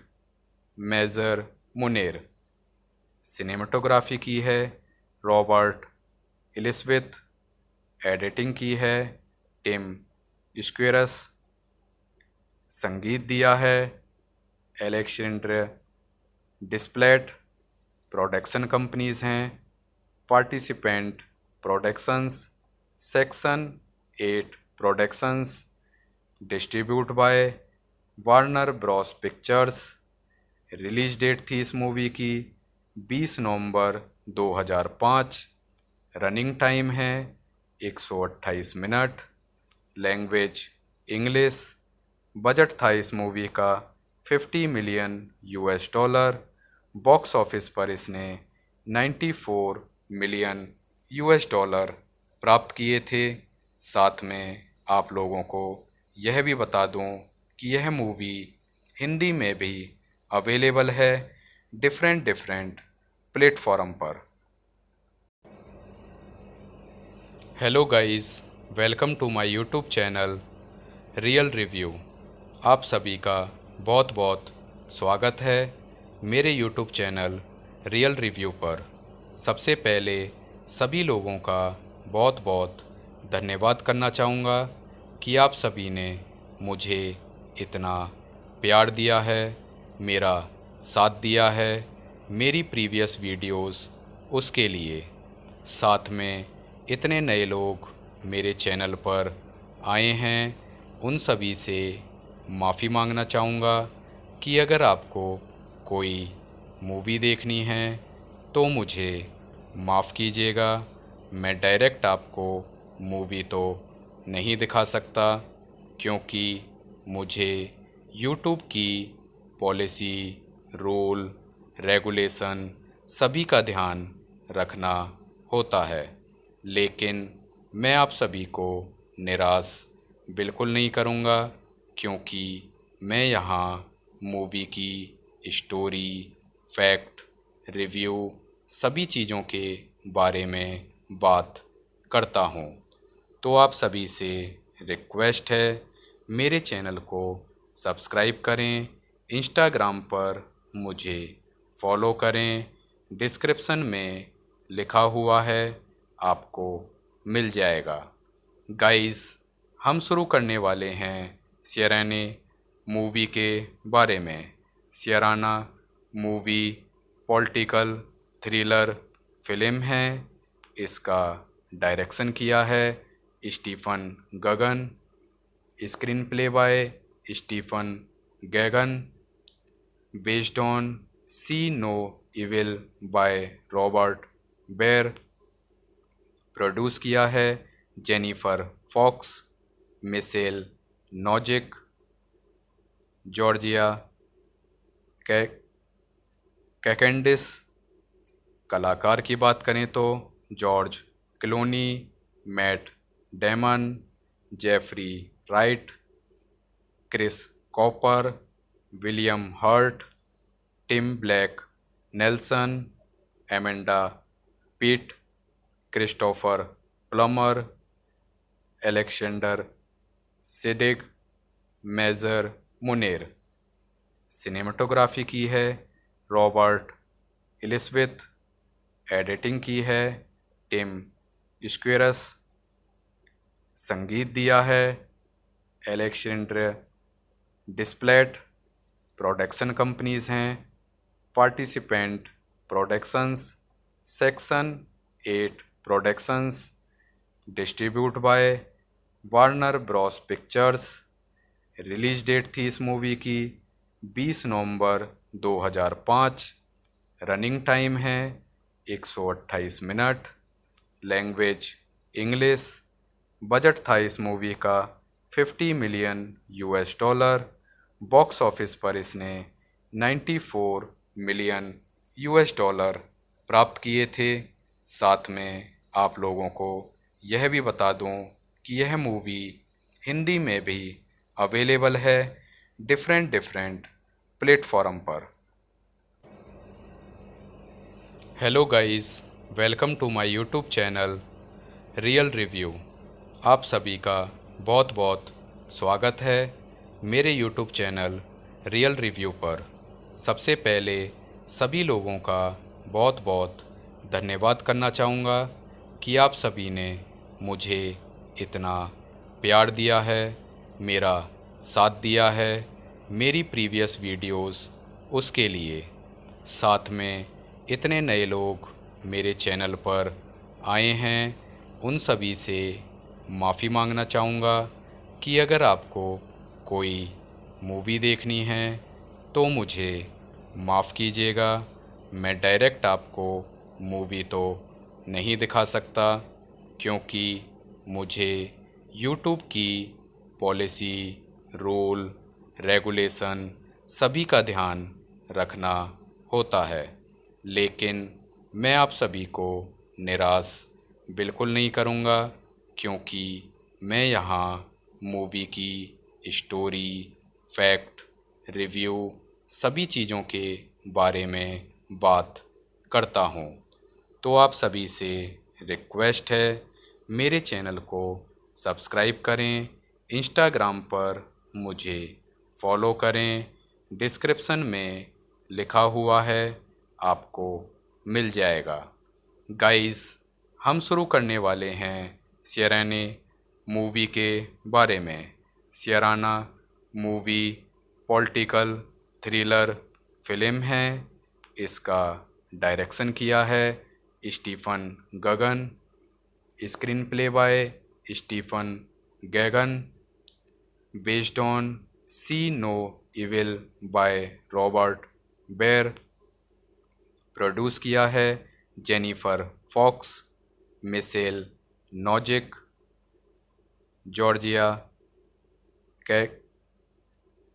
Mazhar Munir. Cinematography की है Robert एलिसविथ, editing की है टिम स्क्वेरस, संगीत दिया है एलेक्जेंडर डिस्प्लेट। प्रोडक्शन कंपनीज हैं participant productions, section 8 productions, distribute by Warner Bros pictures. Release date थी इस मूवी की 20 नवंबर 2005। रनिंग टाइम है 128 मिनट। Language English. बजट था इस मूवी का 50 million US dollar. Box office पर इसने 94 मिलियन यूएस डॉलर प्राप्त किए थे। साथ में आप लोगों को यह भी बता दूं कि यह मूवी हिंदी में भी अवेलेबल है डिफरेंट प्लेटफॉर्म पर। Hello guys, welcome to my YouTube channel real review. आप सभी का बहुत बहुत स्वागत है मेरे यूट्यूब चैनल रियल रिव्यू पर। सबसे पहले सभी लोगों का बहुत बहुत धन्यवाद करना चाहूँगा कि आप सभी ने मुझे इतना प्यार दिया है, मेरा साथ दिया है मेरी प्रीवियस वीडियोस उसके लिए। साथ में इतने नए लोग मेरे चैनल पर आए हैं, उन सभी से माफ़ी मांगना चाहूँगा कि अगर आपको कोई मूवी देखनी है तो मुझे माफ़ कीजिएगा। मैं डायरेक्ट आपको मूवी तो नहीं दिखा सकता, क्योंकि मुझे यूट्यूब की पॉलिसी, रूल, रेगुलेशन सभी का ध्यान रखना होता है। लेकिन मैं आप सभी को निराश बिल्कुल नहीं करूँगा, क्योंकि मैं यहाँ मूवी की स्टोरी, फैक्ट, रिव्यू सभी चीज़ों के बारे में बात करता हूँ। तो आप सभी से रिक्वेस्ट है, मेरे चैनल को सब्सक्राइब करें, इंस्टाग्राम पर मुझे फॉलो करें, डिस्क्रिप्शन में लिखा हुआ है, आपको मिल जाएगा। गाइस, हम शुरू करने वाले हैं सियराना मूवी के बारे में। Syriana movie political thriller film है। इसका डायरेक्शन किया है Stephen Gaghan, screen play by Stephen Gaghan, based on C no evil by Robert Baer. Produce किया है Jennifer Fox, Michel Nozik, Georgia Kacandes. कलाकार की बात करें तो George Clooney, Matt Damon, Jeffrey Wright, Chris Cooper, William Hurt, Tim Blake Nelson, Amanda Peet, Christopher Plummer, Alexander Siddig, Mazhar Munir. Cinematography की है Robert एलिसविथ, editing की है टिम स्क्वेरस, संगीत दिया है एलेक्जेंडर डिस्प्लेट। प्रोडक्शन कंपनीज हैं participant productions, section 8 productions, distribute by Warner Bros pictures. Release date थी इस मूवी की 20 नवंबर 2005। रनिंग टाइम है 128 मिनट। Language English. बजट था इस मूवी का 50 million US dollar. Box office पर इसने 94 मिलियन US डॉलर प्राप्त किए थे। साथ में आप लोगों को यह भी बता दूं कि यह मूवी हिंदी में भी अवेलेबल है डिफरेंट प्लेटफॉर्म पर। Hello guys, welcome to my YouTube channel real review. आप सभी का बहुत बहुत स्वागत है मेरे यूट्यूब चैनल रियल रिव्यू पर। सबसे पहले सभी लोगों का बहुत बहुत धन्यवाद करना चाहूँगा कि आप सभी ने मुझे इतना प्यार दिया है, मेरा साथ दिया है मेरी प्रीवियस वीडियोस उसके लिए। साथ में इतने नए लोग मेरे चैनल पर आए हैं, उन सभी से माफ़ी मांगना चाहूँगा कि अगर आपको कोई मूवी देखनी है तो मुझे माफ़ कीजिएगा। मैं डायरेक्ट आपको मूवी तो नहीं दिखा सकता, क्योंकि मुझे यूट्यूब की पॉलिसी, रूल, रेगुलेशन सभी का ध्यान रखना होता है। लेकिन मैं आप सभी को निराश बिल्कुल नहीं करूँगा, क्योंकि मैं यहाँ मूवी की स्टोरी, फैक्ट, रिव्यू सभी चीज़ों के बारे में बात करता हूँ। तो आप सभी से रिक्वेस्ट है, मेरे चैनल को सब्सक्राइब करें, इंस्टाग्राम पर मुझे फॉलो करें, डिस्क्रिप्शन में लिखा हुआ है, आपको मिल जाएगा। गाइस, हम शुरू करने वाले हैं शेरानी मूवी के बारे में। Syriana movie political thriller film है। इसका डायरेक्शन किया है Stephen Gaghan, screen play by Stephen Gaghan, based on C no evil by Robert Baer, produce किया है Jennifer Fox, Michel Nozik, Georgia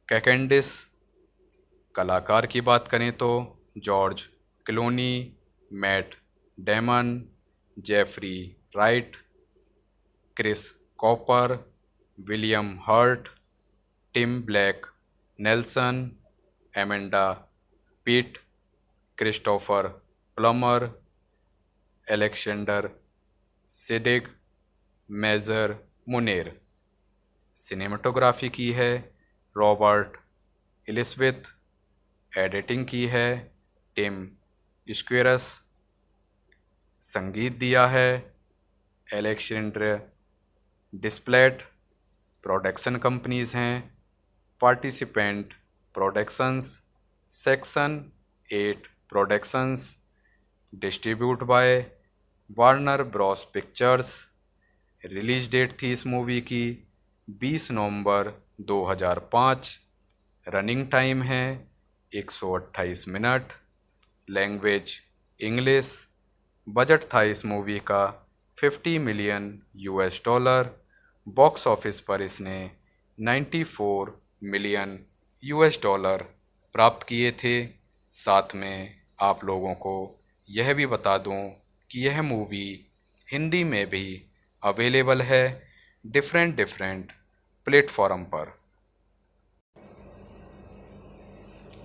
Kacandes. कलाकार की बात करें तो George Clooney, Matt Damon, Jeffrey Wright, Chris Cooper, William Hurt, Tim Blake Nelson, Amanda Peet, Christopher Plummer, Alexander Siddig, Mazhar Munir. Cinematography की है Robert एलिसविथ, editing की है टिम स्क्वेरस, संगीत दिया है एलेक्जेंडर डिस्प्लेट। प्रोडक्शन कंपनीज हैं participant productions, section 8 productions, distribute by Warner Bros pictures. Release date थी इस मूवी की 20 नवंबर 2005। रनिंग टाइम है 128 मिनट। Language English. बजट था इस मूवी का 50 million US dollar. Box office पर इसने 94 मिलियन US डॉलर प्राप्त किए थे। साथ में आप लोगों को यह भी बता दूं कि यह मूवी हिंदी में भी अवेलेबल है डिफरेंट प्लेटफॉर्म पर।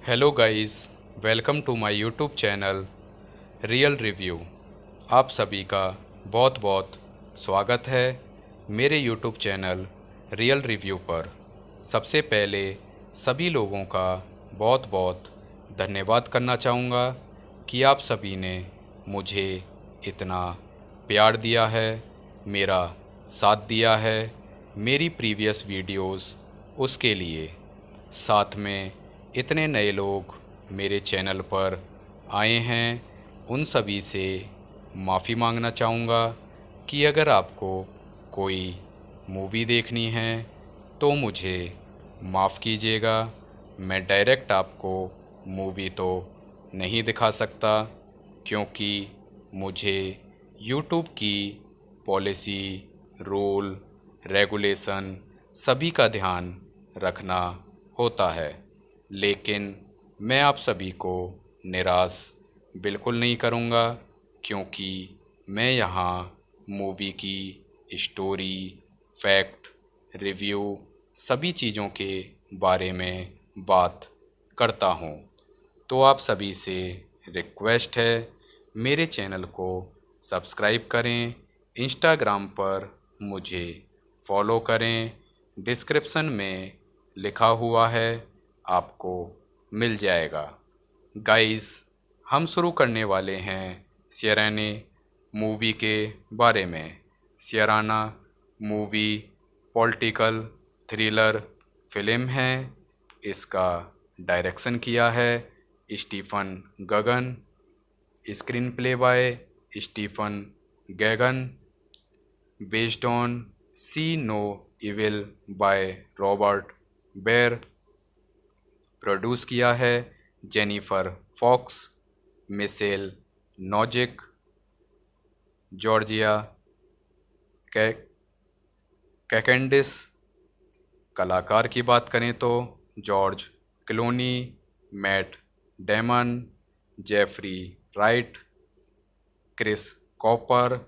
Hello guys, welcome to my YouTube channel real review. आप सभी का बहुत बहुत स्वागत है मेरे यूट्यूब चैनल रियल रिव्यू पर। सबसे पहले सभी लोगों का बहुत बहुत धन्यवाद करना चाहूँगा कि आप सभी ने मुझे इतना प्यार दिया है, मेरा साथ दिया है मेरी प्रीवियस वीडियोस उसके लिए। साथ में इतने नए लोग मेरे चैनल पर आए हैं, उन सभी से माफ़ी मांगना चाहूँगा कि अगर आपको कोई मूवी देखनी है तो मुझे माफ़ कीजिएगा। मैं डायरेक्ट आपको मूवी तो नहीं दिखा सकता, क्योंकि मुझे यूट्यूब की पॉलिसी, रूल, रेगुलेशन सभी का ध्यान रखना होता है, लेकिन मैं आप सभी को निराश बिल्कुल नहीं करूँगा, क्योंकि मैं यहाँ मूवी की स्टोरी, फैक्ट, रिव्यू सभी चीज़ों के बारे में बात करता हूँ। तो आप सभी से रिक्वेस्ट है, मेरे चैनल को सब्सक्राइब करें, इंस्टाग्राम पर मुझे फॉलो करें, डिस्क्रिप्शन में लिखा हुआ है, आपको मिल जाएगा। गाइस, हम शुरू करने वाले हैं सियराना मूवी के बारे में। Syriana movie political thriller film है। इसका डायरेक्शन किया है Stephen Gaghan, screen play by Stephen Gaghan, based on C no evil by Robert Baer, produce किया है Jennifer Fox, Michel Nozik, Georgia Kacandes. कलाकार की बात करें तो George Clooney, Matt Damon, Jeffrey Wright, Chris Cooper,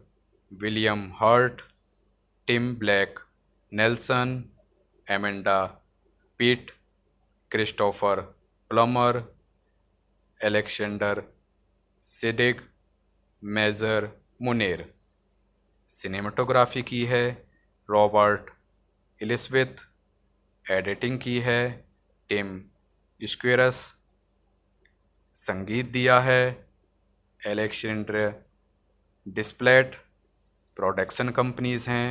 William Hurt, Tim Blake Nelson, Amanda Peet, Christopher Plummer, Alexander Siddig, Mazhar Munir. Cinematography की है Robert एलिसविथ, editing की है टिम स्क्वेरस, संगीत दिया है एलेक्जेंडर डिस्प्लेट। प्रोडक्शन कंपनीज हैं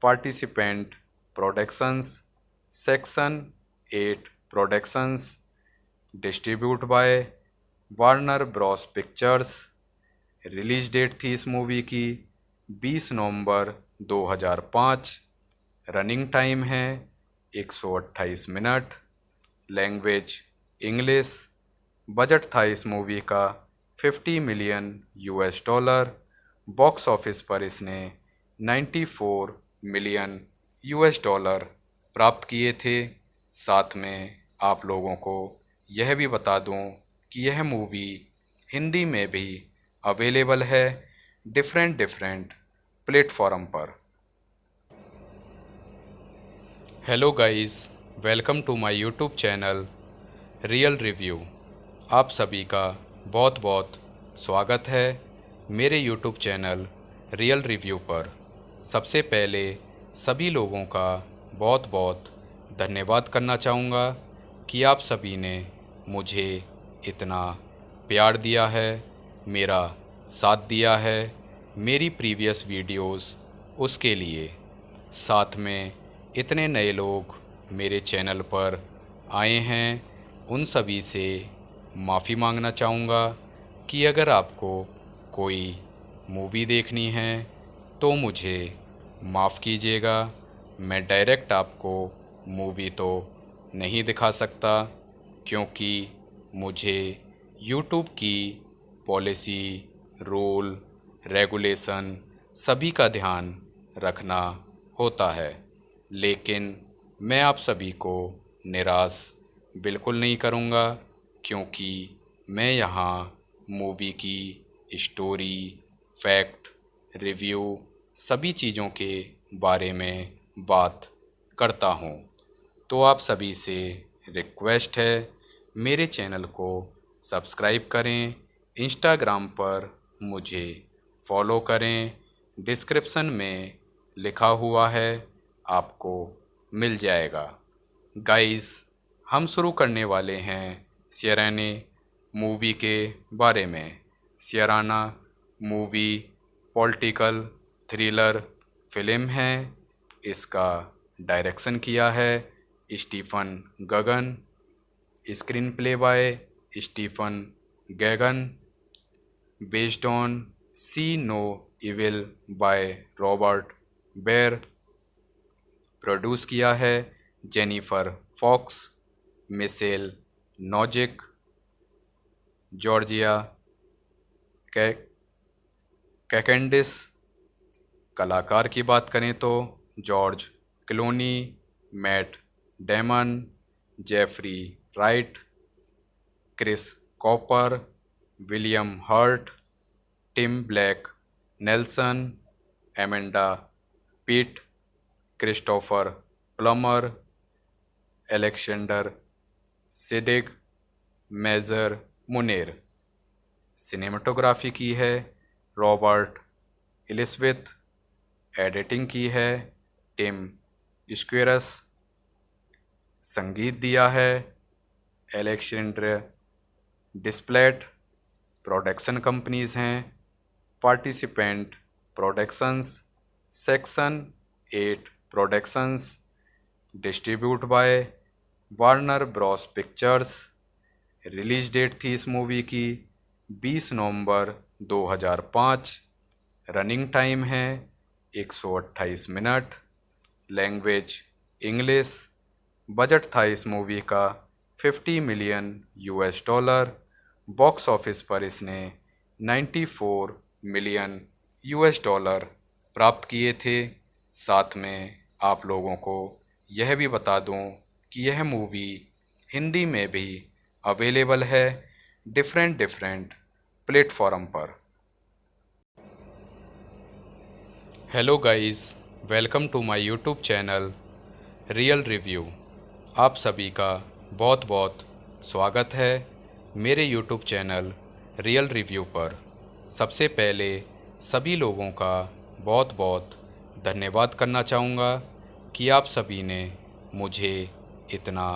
participant productions, section 8 productions, distribute by Warner Bros pictures. Release date थी इस मूवी की 20 नवंबर 2005। रनिंग टाइम है 128 मिनट। Language English. बजट था इस मूवी का 50 मिलियन $। बॉक्स ऑफिस पर इसने 94 मिलियन $। प्राप्त किए थे। साथ में आप लोगों को यह भी बता दूं कि यह मूवी हिंदी में भी अवेलेबल है डिफरेंट प्लेटफॉर्म पर। Hello guys, welcome to my YouTube channel real review. आप सभी का बहुत बहुत स्वागत है मेरे यूट्यूब चैनल रियल रिव्यू पर। सबसे पहले सभी लोगों का बहुत बहुत धन्यवाद करना चाहूँगा कि आप सभी ने मुझे इतना प्यार दिया है, मेरा साथ दिया है मेरी प्रीवियस वीडियोस, उसके लिए। साथ में इतने नए लोग मेरे चैनल पर आए हैं, उन सभी से माफ़ी मांगना चाहूँगा कि अगर आपको कोई मूवी देखनी है तो मुझे माफ़ कीजिएगा। मैं डायरेक्ट आपको मूवी तो नहीं दिखा सकता, क्योंकि मुझे यूट्यूब की पॉलिसी, रूल, रेगुलेशन सभी का ध्यान रखना होता है। लेकिन मैं आप सभी को निराश बिल्कुल नहीं करूँगा, क्योंकि मैं यहाँ मूवी की स्टोरी, फैक्ट, रिव्यू सभी चीज़ों के बारे में बात करता हूँ। तो आप सभी से रिक्वेस्ट है, मेरे चैनल को सब्सक्राइब करें, इंस्टाग्राम पर मुझे फॉलो करें, डिस्क्रिप्शन में लिखा हुआ है, आपको मिल जाएगा। गाइस, हम शुरू करने वाले हैं सियराना मूवी के बारे में। Syriana movie political thriller film है। इसका डायरेक्शन किया है Stephen Gaghan, screen play by Stephen Gaghan, based on C no evil by Robert Baer, produce किया है Jennifer Fox, Michel Nozik, Georgia Kacandes. कलाकार की बात करें तो George Clooney, Matt Damon, Jeffrey Wright, Chris Cooper, William Hurt, Tim Blake, Nelson, Amanda Peet, Christopher Plummer, Alexander Siddig, Mazhar Munir. Cinematography की है Robert एलिसविथ, editing की है टिम स्क्वेरस, संगीत दिया है एलेक्जेंडर डिस्प्लेट। प्रोडक्शन कंपनीज हैं participant productions, section 8 productions, distribute by Warner Bros pictures. Release date थी इस मूवी की 20 नवंबर 2005। रनिंग टाइम है 128 मिनट। Language English. बजट था इस मूवी का 50 million US dollar. Box office पर इसने 94 मिलियन यूएस डॉलर प्राप्त किए थे। साथ में आप लोगों को यह भी बता दूं कि यह मूवी हिंदी में भी अवेलेबल है डिफरेंट प्लेटफॉर्म पर। Hello guys, welcome to my YouTube channel real review. आप सभी का बहुत बहुत स्वागत है मेरे यूट्यूब चैनल रियल रिव्यू पर। सबसे पहले सभी लोगों का बहुत बहुत धन्यवाद करना चाहूँगा कि आप सभी ने मुझे इतना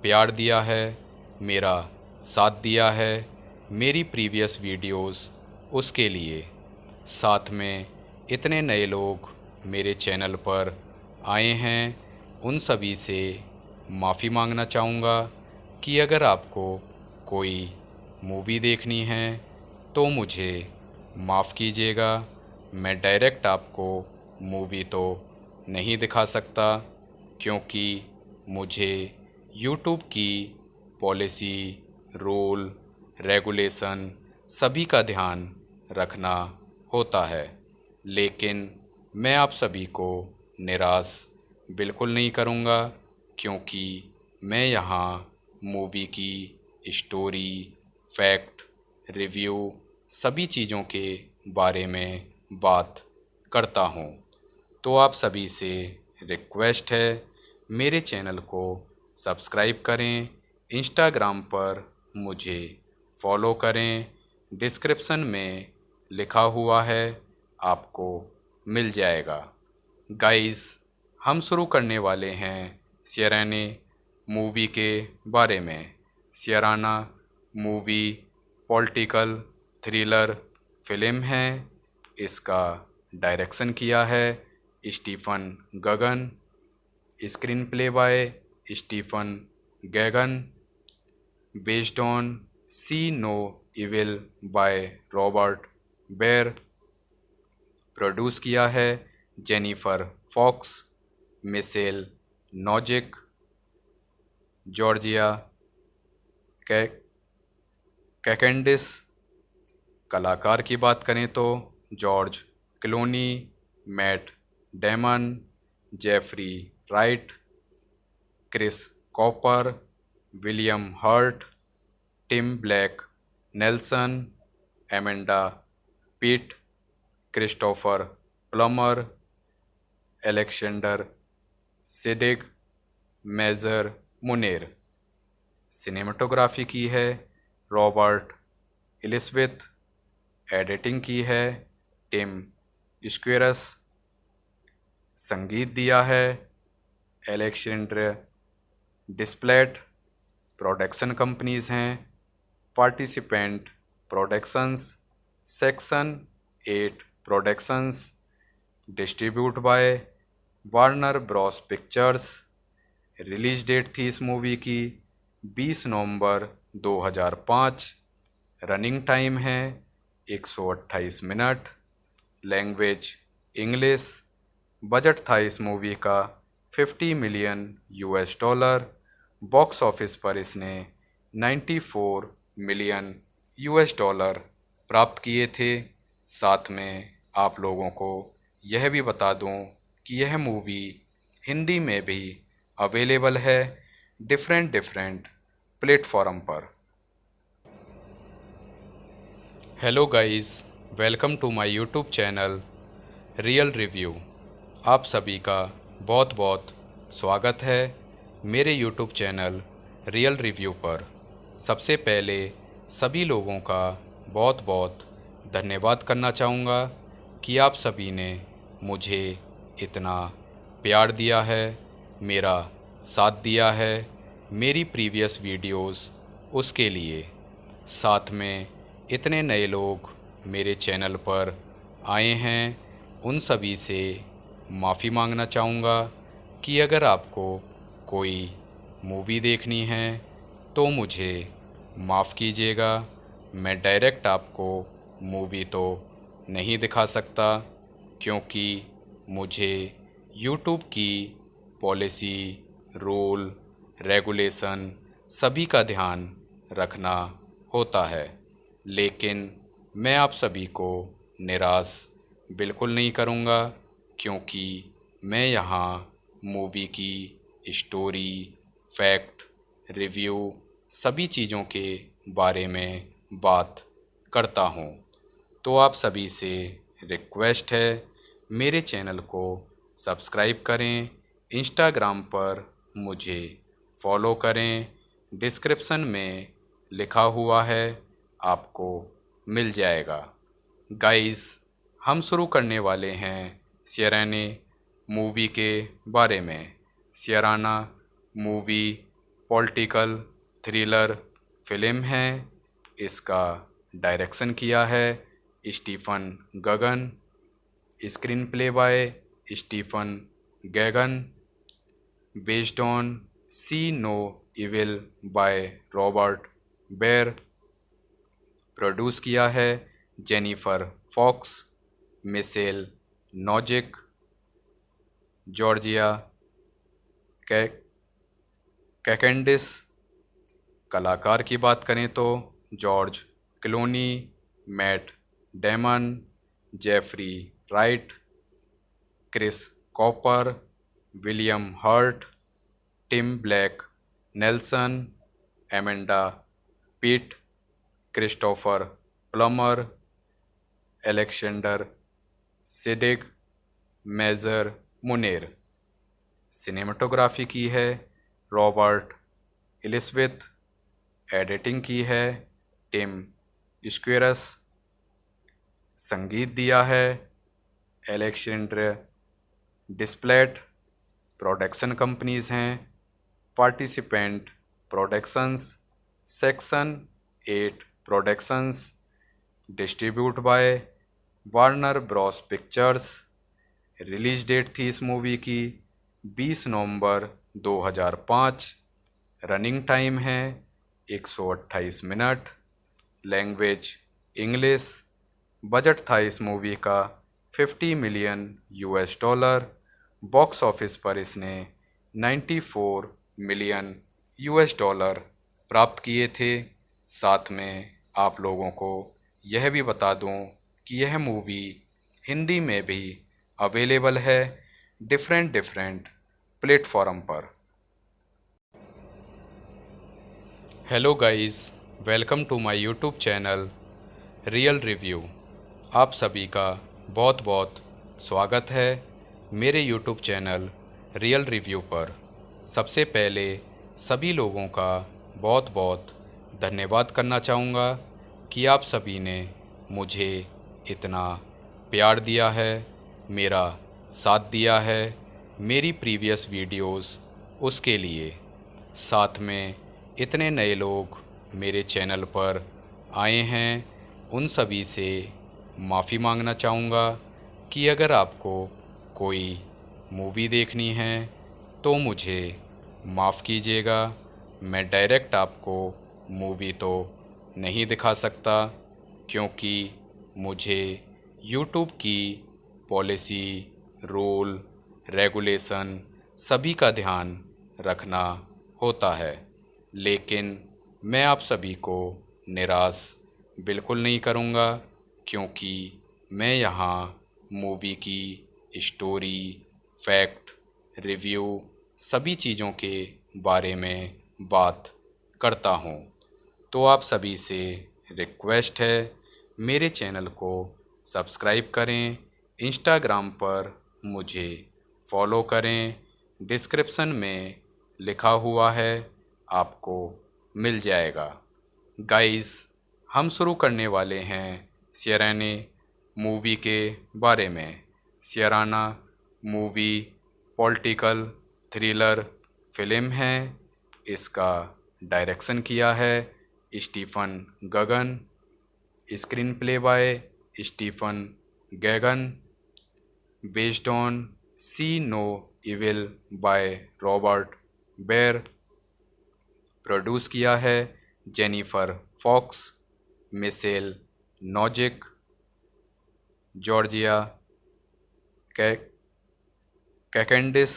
प्यार दिया है, मेरा साथ दिया है मेरी प्रीवियस वीडियोस उसके लिए। साथ में इतने नए लोग मेरे चैनल पर आए हैं, उन सभी से माफ़ी मांगना चाहूँगा कि अगर आपको कोई मूवी देखनी है तो मुझे माफ़ कीजिएगा। मैं डायरेक्ट आपको मूवी तो नहीं दिखा सकता, क्योंकि मुझे यूट्यूब की पॉलिसी, रूल, रेगुलेशन सभी का ध्यान रखना होता है। लेकिन मैं आप सभी को निराश बिल्कुल नहीं करूँगा, क्योंकि मैं यहाँ मूवी की स्टोरी, फैक्ट, रिव्यू सभी चीज़ों के बारे में बात करता हूँ। तो आप सभी से रिक्वेस्ट है, मेरे चैनल को सब्सक्राइब करें, इंस्टाग्राम पर मुझे फॉलो करें, डिस्क्रिप्शन में लिखा हुआ है, आपको मिल जाएगा। गाइस, हम शुरू करने वाले हैं सियराना मूवी के बारे में। Syriana movie political thriller film है। इसका डायरेक्शन किया है Stephen Gaghan, screen play by Stephen Gaghan, based on C no evil by Robert Baer. Produce किया है Jennifer Fox, Michel Nozik, Georgia Kacandes. कलाकार की बात करें तो George Clooney, Matt Damon, Jeffrey Wright, Chris Cooper, William Hurt, Tim Blake, Nelson, Amanda Peet, Christopher Plummer, Alexander Siddig, Mazhar Munir. Cinematography की है Robert एलिसविथ, editing की है टिम स्क्वेरस, संगीत दिया है एलेक्जेंडर डिस्प्लेट। प्रोडक्शन कंपनीज हैं participant productions, section 8 productions, distribute by Warner Bros pictures. Release date थी इस मूवी की 20 नवंबर 2005। रनिंग टाइम है 128 मिनट। Language English. बजट था इस मूवी का 50 million US dollar. Box office पर इसने 94 मिलियन यूएस डॉलर प्राप्त किए थे। साथ में आप लोगों को यह भी बता दूं कि यह मूवी हिंदी में भी अवेलेबल है डिफरेंट प्लेटफॉर्म पर। Hello guys, welcome to my YouTube channel real review. आप सभी का बहुत बहुत स्वागत है मेरे यूट्यूब चैनल रियल रिव्यू पर। सबसे पहले सभी लोगों का बहुत बहुत धन्यवाद करना चाहूँगा कि आप सभी ने मुझे इतना प्यार दिया है, मेरा साथ दिया है मेरी प्रीवियस वीडियोस, उसके लिए। साथ में इतने नए लोग मेरे चैनल पर आए हैं, उन सभी से माफ़ी मांगना चाहूँगा कि अगर आपको कोई मूवी देखनी है तो मुझे माफ़ कीजिएगा। मैं डायरेक्ट आपको मूवी तो नहीं दिखा सकता, क्योंकि मुझे यूट्यूब की पॉलिसी, रूल, रेगुलेशन सभी का ध्यान रखना होता है। लेकिन मैं आप सभी को निराश बिल्कुल नहीं करूँगा, क्योंकि मैं यहाँ मूवी की स्टोरी, फैक्ट, रिव्यू सभी चीज़ों के बारे में बात करता हूँ। तो आप सभी से रिक्वेस्ट है, मेरे चैनल को सब्सक्राइब करें, इंस्टाग्राम पर मुझे फॉलो करें, डिस्क्रिप्शन में लिखा हुआ है, आपको मिल जाएगा। गाइस, हम शुरू करने वाले हैं सियाराना मूवी के बारे में। Syriana movie political thriller film है। इसका डायरेक्शन किया है Stephen Gaghan, screen play by Stephen Gaghan, based on C no evil by Robert Baer, produce किया है Jennifer Fox, Michel Nozik, Georgia Kacandes. कलाकार की बात करें तो George Clooney, Matt Damon, Jeffrey Wright, Chris Cooper, William Hurt, Tim Blake Nelson, Amanda Peet, Christopher Plummer, Alexander Siddig, Mazhar Munir. Cinematography की है Robert एलिसविथ, editing की है टिम स्क्वेरस, संगीत दिया है एलेक्जेंडर डिस्प्लेट। प्रोडक्शन कंपनीज हैं participant productions, section 8 productions, distribute by Warner Bros pictures. Release date थी इस मूवी की 20 नवंबर 2005। रनिंग टाइम है 128 मिनट। Language English. बजट था इस मूवी का 50 million US dollar. Box office पर इसने 94 मिलियन US डॉलर प्राप्त किए थे। साथ में आप लोगों को यह भी बता दूं कि यह मूवी हिंदी में भी अवेलेबल है डिफरेंट प्लेटफॉर्म पर। Hello guys, welcome to my YouTube channel real review. आप सभी का बहुत बहुत स्वागत है मेरे यूट्यूब चैनल रियल रिव्यू पर। सबसे पहले सभी लोगों का बहुत बहुत धन्यवाद करना चाहूँगा कि आप सभी ने मुझे इतना प्यार दिया है, मेरा साथ दिया है मेरी प्रीवियस वीडियोस, उसके लिए। साथ में इतने नए लोग मेरे चैनल पर आए हैं, उन सभी से माफ़ी मांगना चाहूँगा कि अगर आपको कोई मूवी देखनी है तो मुझे माफ़ कीजिएगा। मैं डायरेक्ट आपको मूवी तो नहीं दिखा सकता, क्योंकि मुझे यूट्यूब की पॉलिसी, रूल, रेगुलेशन सभी का ध्यान रखना होता है। लेकिन मैं आप सभी को निराश बिल्कुल नहीं करूँगा, क्योंकि मैं यहाँ मूवी की स्टोरी, फैक्ट, रिव्यू सभी चीज़ों के बारे में बात करता हूँ। तो आप सभी से रिक्वेस्ट है, मेरे चैनल को सब्सक्राइब करें, इंस्टाग्राम पर मुझे फॉलो करें, डिस्क्रिप्शन में लिखा हुआ है, आपको मिल जाएगा। गाइस, हम शुरू करने वाले हैं सियाराने मूवी के बारे में। Syriana movie political thriller film है। इसका डायरेक्शन किया है Stephen Gaghan, screen play by Stephen Gaghan, based on C no evil by Robert Baer, produce किया है Jennifer Fox, Michel Nozik, Georgia Kacandes.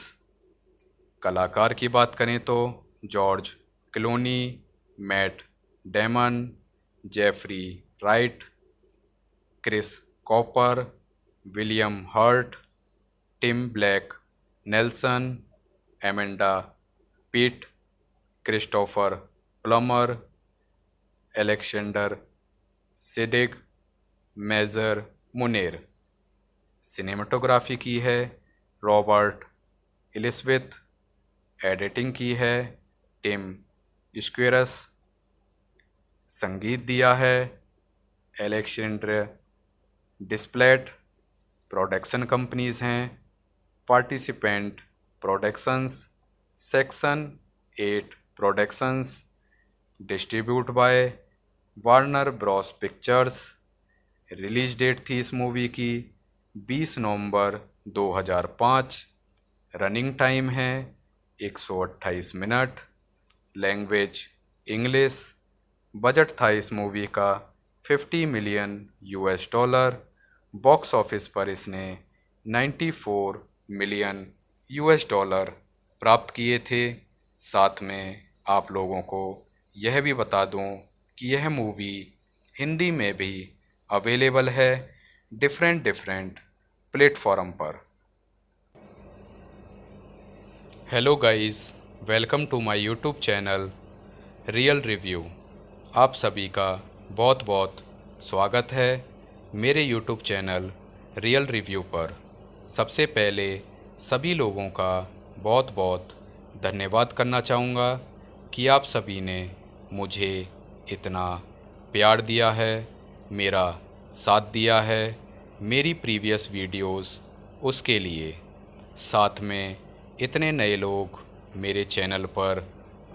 कलाकार की बात करें तो George Clooney, Matt Damon, Jeffrey Wright, Chris Cooper, William Hurt, Tim Blake Nelson, Amanda Peet, Christopher Plummer, Alexander Siddig, Mazhar Munir. Cinematography की है Robert एलिसविथ, editing की है टिम स्क्वेरस, संगीत दिया है एलेक्जेंडर डिस्प्लेट। प्रोडक्शन कंपनीज हैं participant productions, section 8 productions, distribute by Warner Bros pictures. Release date थी इस मूवी की 20 नवंबर 2005। रनिंग टाइम है 128 मिनट। Language English. बजट था इस मूवी का 50 million US dollar. Box office पर इसने 94 मिलियन US डॉलर प्राप्त किए थे। साथ में आप लोगों को यह भी बता दूं कि यह मूवी हिंदी में भी अवेलेबल है डिफरेंट प्लेटफॉर्म पर। Hello guys, welcome to my YouTube channel real review. आप सभी का बहुत बहुत स्वागत है मेरे यूट्यूब चैनल रियल रिव्यू पर। सबसे पहले सभी लोगों का बहुत बहुत धन्यवाद करना चाहूँगा कि आप सभी ने मुझे इतना प्यार दिया है, मेरा साथ दिया है मेरी प्रीवियस वीडियोस उसके लिए। साथ में इतने नए लोग मेरे चैनल पर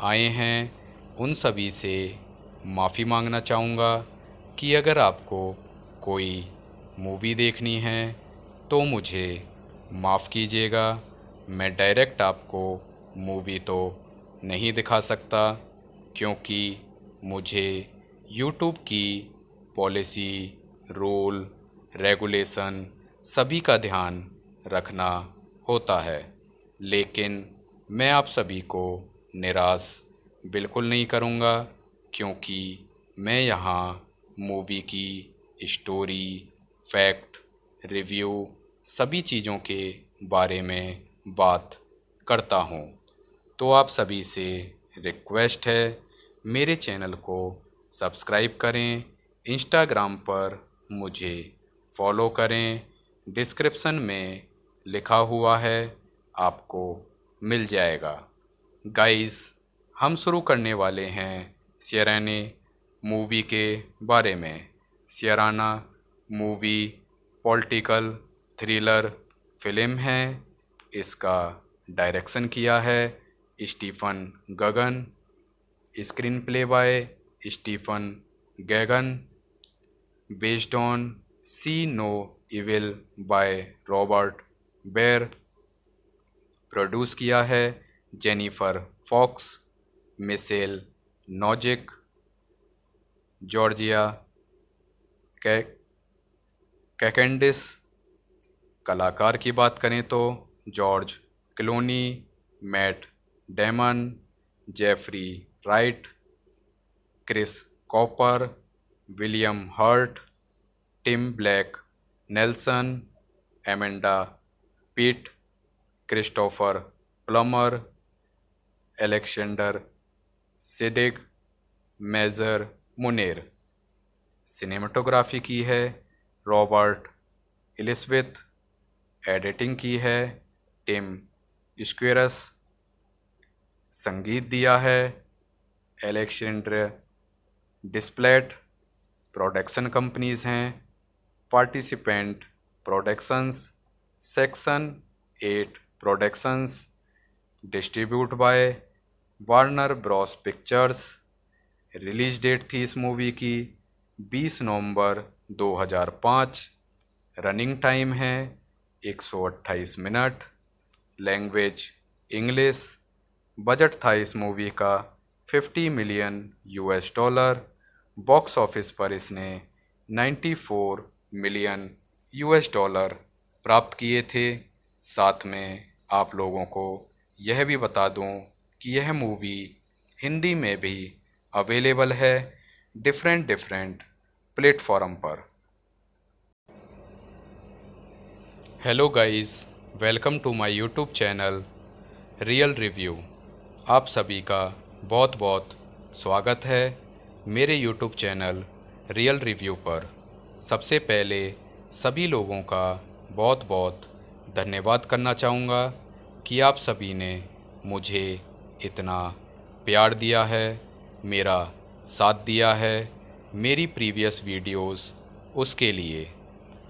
आए हैं, उन सभी से माफ़ी मांगना चाहूँगा कि अगर आपको कोई मूवी देखनी है तो मुझे माफ़ कीजिएगा। मैं डायरेक्ट आपको मूवी तो नहीं दिखा सकता, क्योंकि मुझे यूट्यूब की पॉलिसी, रूल, रेगुलेशन सभी का ध्यान रखना होता है। लेकिन मैं आप सभी को निराश बिल्कुल नहीं करूँगा, क्योंकि मैं यहाँ मूवी की स्टोरी, फैक्ट, रिव्यू सभी चीज़ों के बारे में बात करता हूँ। तो आप सभी से रिक्वेस्ट है, मेरे चैनल को सब्सक्राइब करें, इंस्टाग्राम पर मुझे फॉलो करें, डिस्क्रिप्शन में लिखा हुआ है, आपको मिल जाएगा। गाइस, हम शुरू करने वाले हैं सियाराने मूवी के बारे में। Syriana movie political thriller film है। इसका डायरेक्शन किया है Stephen Gaghan, screen play by Stephen Gaghan, based on C no evil by Robert Baer, produce किया है Jennifer Fox, Michel Nozik, Georgia Kacandes. कलाकार की बात करें तो George Clooney, Matt Damon, Jeffrey Wright, Chris Cooper, William Hurt, Tim Blake Nelson, Amanda Peet, Christopher Plummer, Alexander Siddig Mazhar Munir. Cinematography की है Robert एलिसविथ। Editing की है टिम स्क्वेरस। संगीत दिया है एलेक्जेंडर डिस्प्लेट। प्रोडक्शन कंपनीज हैं participant productions, section 8 productions. Distribute by Warner Bros pictures. Release date थी इस मूवी की 20 नवंबर 2005। रनिंग टाइम है 128 मिनट। Language English. बजट था इस मूवी का 50 मिलियन $। बॉक्स ऑफिस पर इसने 94 मिलियन $। प्राप्त किए थे। साथ में आप लोगों को यह भी बता दूं कि यह मूवी हिंदी में भी अवेलेबल है डिफरेंट प्लेटफॉर्म पर। Hello guys, welcome to my YouTube channel real review. आप सभी का बहुत बहुत स्वागत है मेरे यूट्यूब चैनल रियल रिव्यू पर। सबसे पहले सभी लोगों का बहुत बहुत धन्यवाद करना चाहूँगा कि आप सभी ने मुझे इतना प्यार दिया है, मेरा साथ दिया है मेरी प्रीवियस वीडियोस, उसके लिए।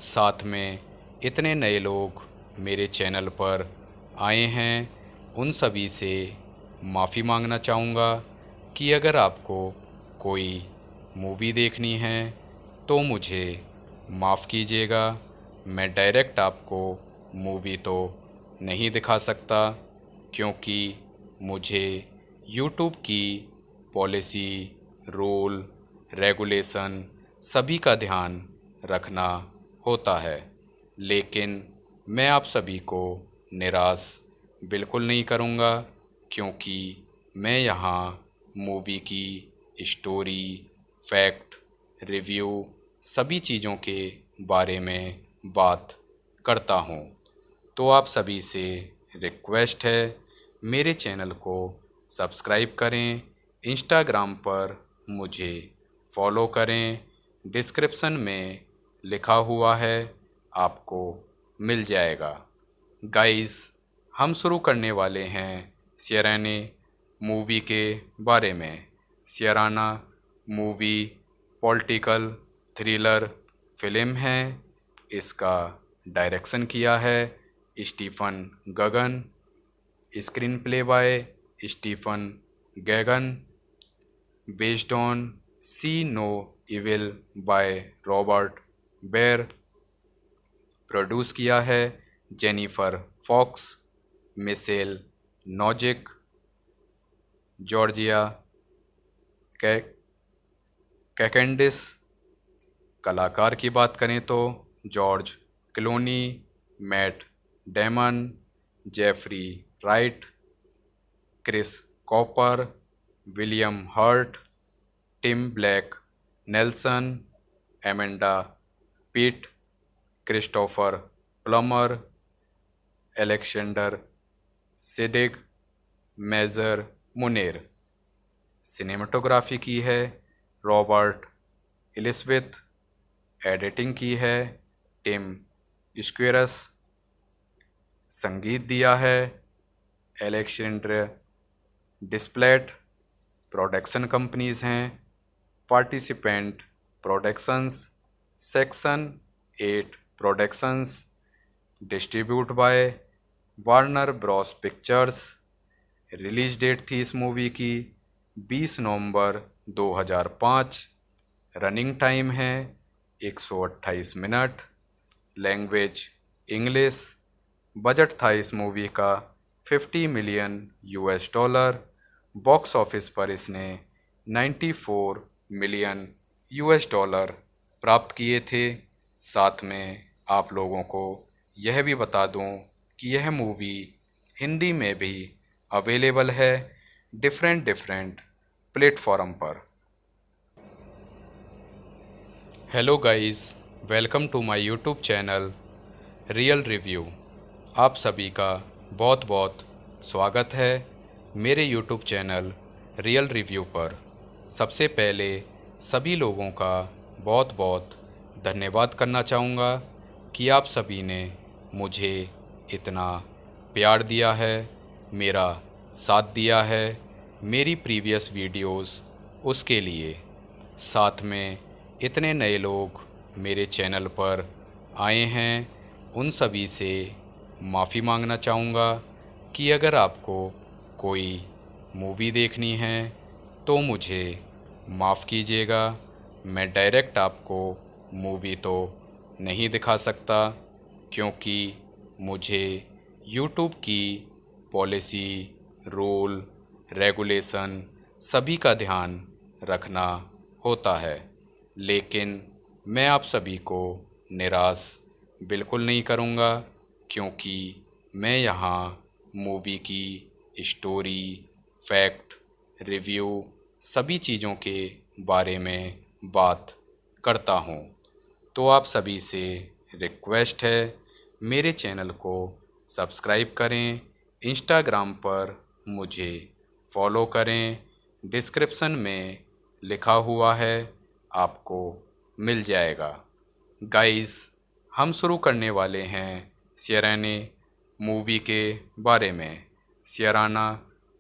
साथ में इतने नए लोग मेरे चैनल पर आए हैं, उन सभी से माफ़ी मांगना चाहूँगा कि अगर आपको कोई मूवी देखनी है तो मुझे माफ़ कीजिएगा। मैं डायरेक्ट आपको मूवी तो नहीं दिखा सकता, क्योंकि मुझे यूट्यूब की पॉलिसी, रूल, रेगुलेशन सभी का ध्यान रखना होता है। लेकिन मैं आप सभी को निराश बिल्कुल नहीं करूँगा, क्योंकि मैं यहाँ मूवी की स्टोरी, फैक्ट, रिव्यू सभी चीज़ों के बारे में बात करता हूँ। तो आप सभी से रिक्वेस्ट है, मेरे चैनल को सब्सक्राइब करें, इंस्टाग्राम पर मुझे फॉलो करें। डिस्क्रिप्शन में लिखा हुआ है, आपको मिल जाएगा। गाइस, हम शुरू करने वाले हैं सियराना मूवी के बारे में। Syriana movie political thriller film है। इसका डायरेक्शन किया है Stephen Gaghan. Screen play by Stephen Gaghan. Based on C no evil by Robert Baer. Produce किया है Jennifer Fox, Michel Nozik, Georgia Kacandes. कलाकार की बात करें तो George Clooney, Matt Damon, Jeffrey Wright, Chris Cooper, William Hurt, Tim Blake Nelson, Amanda Peet, Christopher Plummer, Alexander Siddig Mazhar Munir. Cinematography की है Robert एलिसविथ। Editing की है टिम स्क्वेरस। संगीत दिया है एलेक्जेंडर डिस्प्लेट। प्रोडक्शन कंपनीज हैं participant productions, section 8 productions. Distribute by Warner Bros pictures. Release date थी इस मूवी की 20 नवंबर 2005। रनिंग टाइम है 128 मिनट। Language English. बजट था इस मूवी का 50 मिलियन $। बॉक्स ऑफिस पर इसने 94 मिलियन $। प्राप्त किए थे। साथ में आप लोगों को यह भी बता दूं कि यह मूवी हिंदी में भी अवेलेबल है डिफरेंट प्लेटफॉर्म पर। Hello guys, welcome to my YouTube channel real review. आप सभी का बहुत बहुत स्वागत है मेरे यूट्यूब चैनल रियल रिव्यू पर। सबसे पहले सभी लोगों का बहुत बहुत धन्यवाद करना चाहूँगा कि आप सभी ने मुझे इतना प्यार दिया है, मेरा साथ दिया है मेरी प्रीवियस वीडियोस उसके लिए। साथ में इतने नए लोग मेरे चैनल पर आए हैं, उन सभी से माफ़ी मांगना चाहूँगा कि अगर आपको कोई मूवी देखनी है तो मुझे माफ़ कीजिएगा। मैं डायरेक्ट आपको मूवी तो नहीं दिखा सकता, क्योंकि मुझे यूट्यूब की पॉलिसी, रूल, रेगुलेशन सभी का ध्यान रखना होता है। लेकिन मैं आप सभी को निराश बिल्कुल नहीं करूँगा, क्योंकि मैं यहाँ मूवी की स्टोरी, फैक्ट, रिव्यू सभी चीज़ों के बारे में बात करता हूँ। तो आप सभी से रिक्वेस्ट है, मेरे चैनल को सब्सक्राइब करें, इंस्टाग्राम पर मुझे फॉलो करें, डिस्क्रिप्शन में लिखा हुआ है, आपको मिल जाएगा। गाइस, हम शुरू करने वाले हैं सियराना मूवी के बारे में। Syriana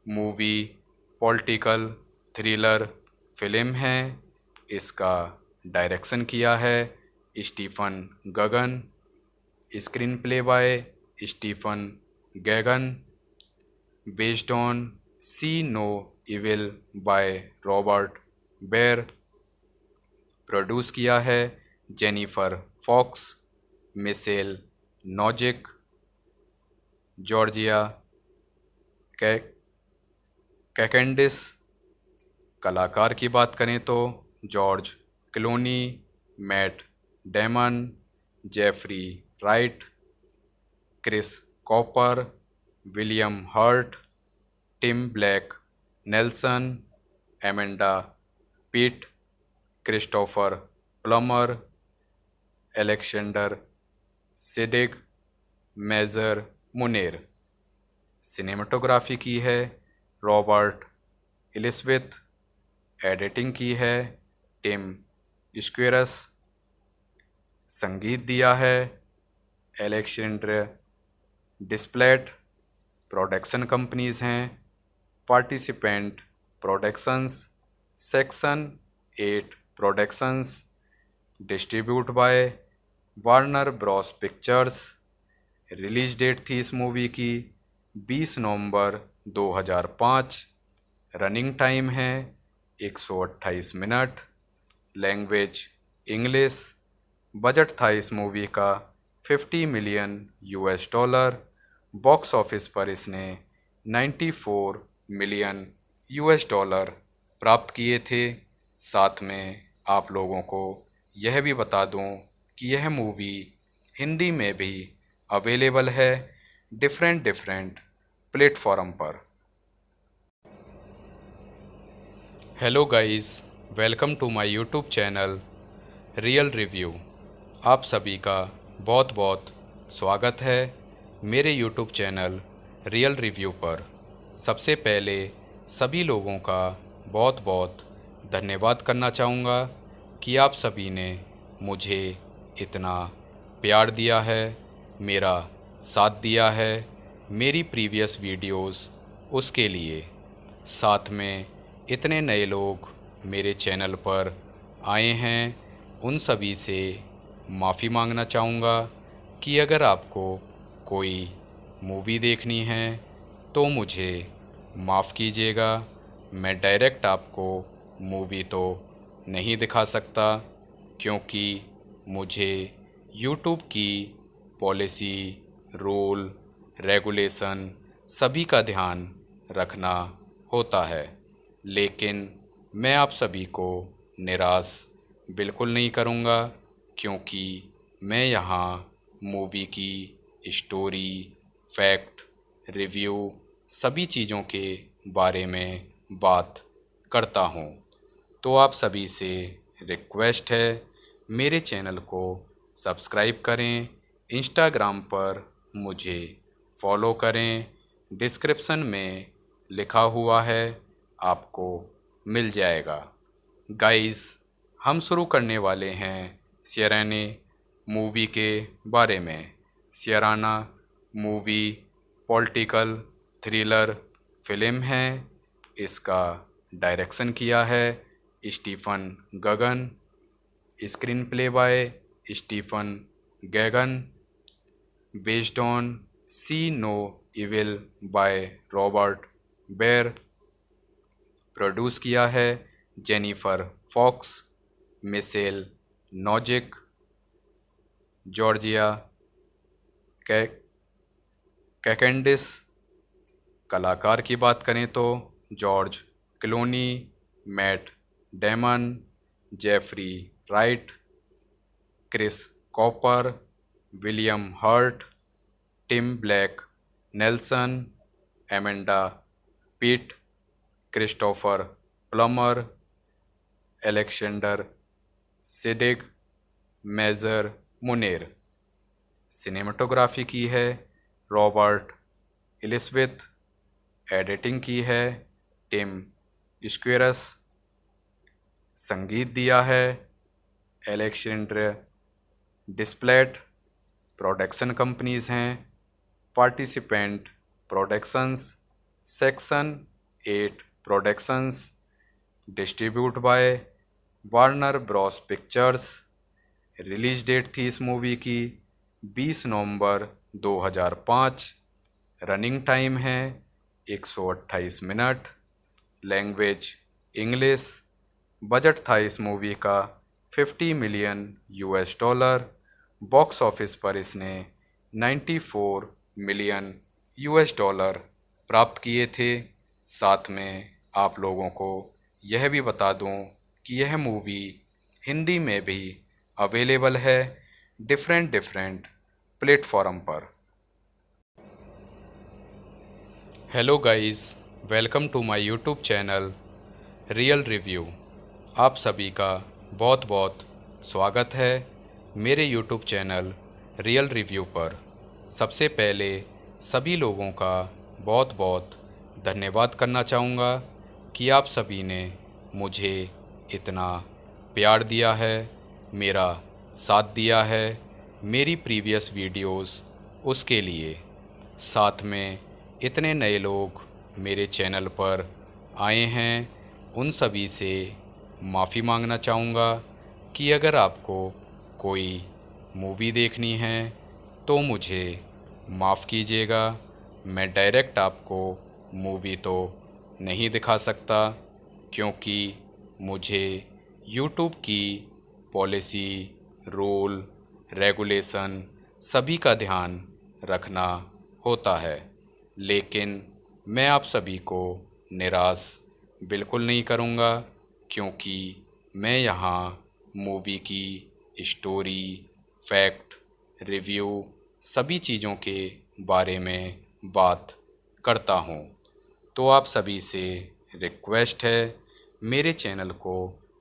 movie political thriller film है। इसका डायरेक्शन किया है Stephen Gaghan, screen play by Stephen Gaghan, based on C no evil by Robert Baer, produce किया है Jennifer Fox, Michel Nozik, Georgia Kacandes. कलाकार की बात करें तो George Clooney, Matt Damon, Jeffrey Wright, Chris Cooper, William Hurt, Tim Blake Nelson, Amanda Peet, Christopher Plummer, Alexander Siddig, Mazhar Munir. Cinematography की है Robert एलिसविथ, editing की है टिम स्क्वेरस, संगीत दिया है एलेक्जेंडर डिस्प्लेट। प्रोडक्शन कंपनीज हैं participant productions, section 8 productions, distribute by Warner Bros pictures. Release date थी इस मूवी की 20 नवंबर 2005। रनिंग टाइम है 128 मिनट। Language English. बजट था इस मूवी का $50 मिलियन। बॉक्स ऑफिस पर इसने $94 मिलियन प्राप्त किए थे। साथ में आप लोगों को यह भी बता दूं कि यह मूवी हिंदी में भी अवेलेबल है डिफरेंट प्लेटफॉर्म पर। Hello guys, welcome to my YouTube channel real review. आप सभी का बहुत बहुत स्वागत है मेरे यूट्यूब चैनल रियल रिव्यू पर। सबसे पहले सभी लोगों का बहुत बहुत धन्यवाद करना चाहूँगा कि आप सभी ने मुझे इतना प्यार दिया है, मेरा साथ दिया है मेरी प्रीवियस वीडियोस उसके लिए। साथ में इतने नए लोग मेरे चैनल पर आए हैं, उन सभी से माफ़ी मांगना चाहूँगा कि अगर आपको कोई मूवी देखनी है तो मुझे माफ़ कीजिएगा। मैं डायरेक्ट आपको मूवी तो नहीं दिखा सकता, क्योंकि मुझे यूट्यूब की पॉलिसी, रूल, रेगुलेशन सभी का ध्यान रखना होता है। लेकिन मैं आप सभी को निराश बिल्कुल नहीं करूँगा, क्योंकि मैं यहाँ मूवी की स्टोरी, फैक्ट, रिव्यू सभी चीज़ों के बारे में बात करता हूँ। तो आप सभी से रिक्वेस्ट है, मेरे चैनल को सब्सक्राइब करें, इंस्टाग्राम पर मुझे फॉलो करें, डिस्क्रिप्शन में लिखा हुआ है आपको मिल जाएगा। गाइस, हम शुरू करने वाले हैं सियराने मूवी के बारे में। Syriana movie political thriller film है। इसका डायरेक्शन किया है Stephen Gaghan, screen play by Stephen Gaghan, based on C no evil by Robert Baer, produce किया है Jennifer Fox, Michel Nozik, Georgia Kacandes. कलाकार की बात करें तो George Clooney, Matt Damon, Jeffrey Wright, Chris Cooper, William Hurt, Tim Blake Nelson, Amanda Peet, Christopher Plummer, Alexander Siddig, Mazhar Munir. Cinematography की है Robert एलिसविथ, editing की है टिम स्क्वेरस, संगीत दिया है एलेक्जेंडर डिस्प्लेट। प्रोडक्शन कंपनीज हैं participant productions, section 8 productions, distribute by Warner Bros pictures. Release date थी इस मूवी की 20 नवंबर 2005। रनिंग टाइम है 128 मिनट। Language English. बजट था इस मूवी का 50 million US dollar. Box office पर इसने 94 मिलियन यूएस डॉलर प्राप्त किए थे। साथ में आप लोगों को यह भी बता दूं कि यह मूवी हिंदी में भी अवेलेबल है डिफरेंट प्लेटफॉर्म पर। Hello guys, welcome to my YouTube channel real review. आप सभी का बहुत बहुत स्वागत है मेरे यूट्यूब चैनल रियल रिव्यू पर। सबसे पहले सभी लोगों का बहुत बहुत धन्यवाद करना चाहूँगा कि आप सभी ने मुझे इतना प्यार दिया है, मेरा साथ दिया है मेरी प्रीवियस वीडियोस, उसके लिए। साथ में इतने नए लोग मेरे चैनल पर आए हैं, उन सभी से माफ़ी मांगना चाहूँगा कि अगर आपको कोई मूवी देखनी है तो मुझे माफ़ कीजिएगा। मैं डायरेक्ट आपको मूवी तो नहीं दिखा सकता, क्योंकि मुझे यूट्यूब की पॉलिसी, रूल, रेगुलेशन सभी का ध्यान रखना होता है। लेकिन मैं आप सभी को निराश बिल्कुल नहीं करूँगा, क्योंकि मैं यहाँ मूवी की स्टोरी, फैक्ट, रिव्यू सभी चीज़ों के बारे में बात करता हूँ। तो आप सभी से रिक्वेस्ट है, मेरे चैनल को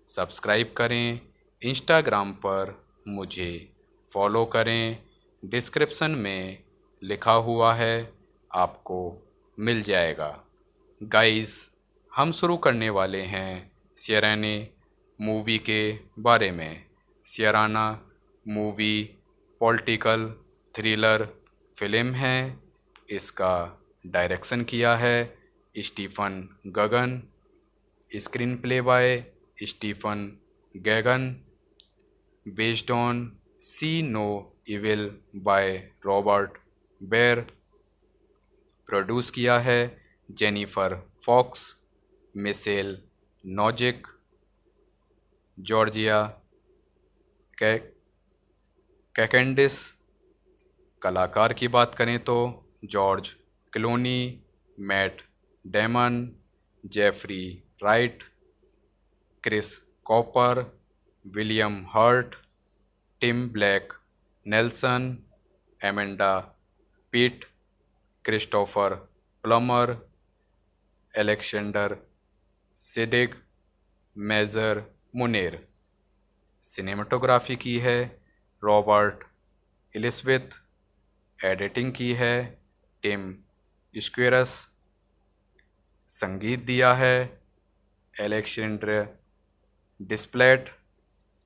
सब्सक्राइब करें, इंस्टाग्राम पर मुझे फॉलो करें, डिस्क्रिप्शन में लिखा हुआ है आपको मिल जाएगा। गाइस, हम शुरू करने वाले हैं सियराने मूवी के बारे में। Syriana movie political thriller film है। इसका डायरेक्शन किया है Stephen Gaghan, screen play by Stephen Gaghan, based on C no evil by Robert Baer, produce किया है Jennifer Fox, Michel Nozik, Georgia Kacandes. कलाकार की बात करें तो George Clooney, Matt Damon, Jeffrey Wright, Chris Cooper, William Hurt, Tim Blake Nelson, Amanda Peet, Christopher Plummer, Alexander Siddig, Mazhar Munir. Cinematography की है Robert एलिसविथ, editing की है टिम स्क्वेरस, संगीत दिया है एलेक्जेंडर डिस्प्लेट।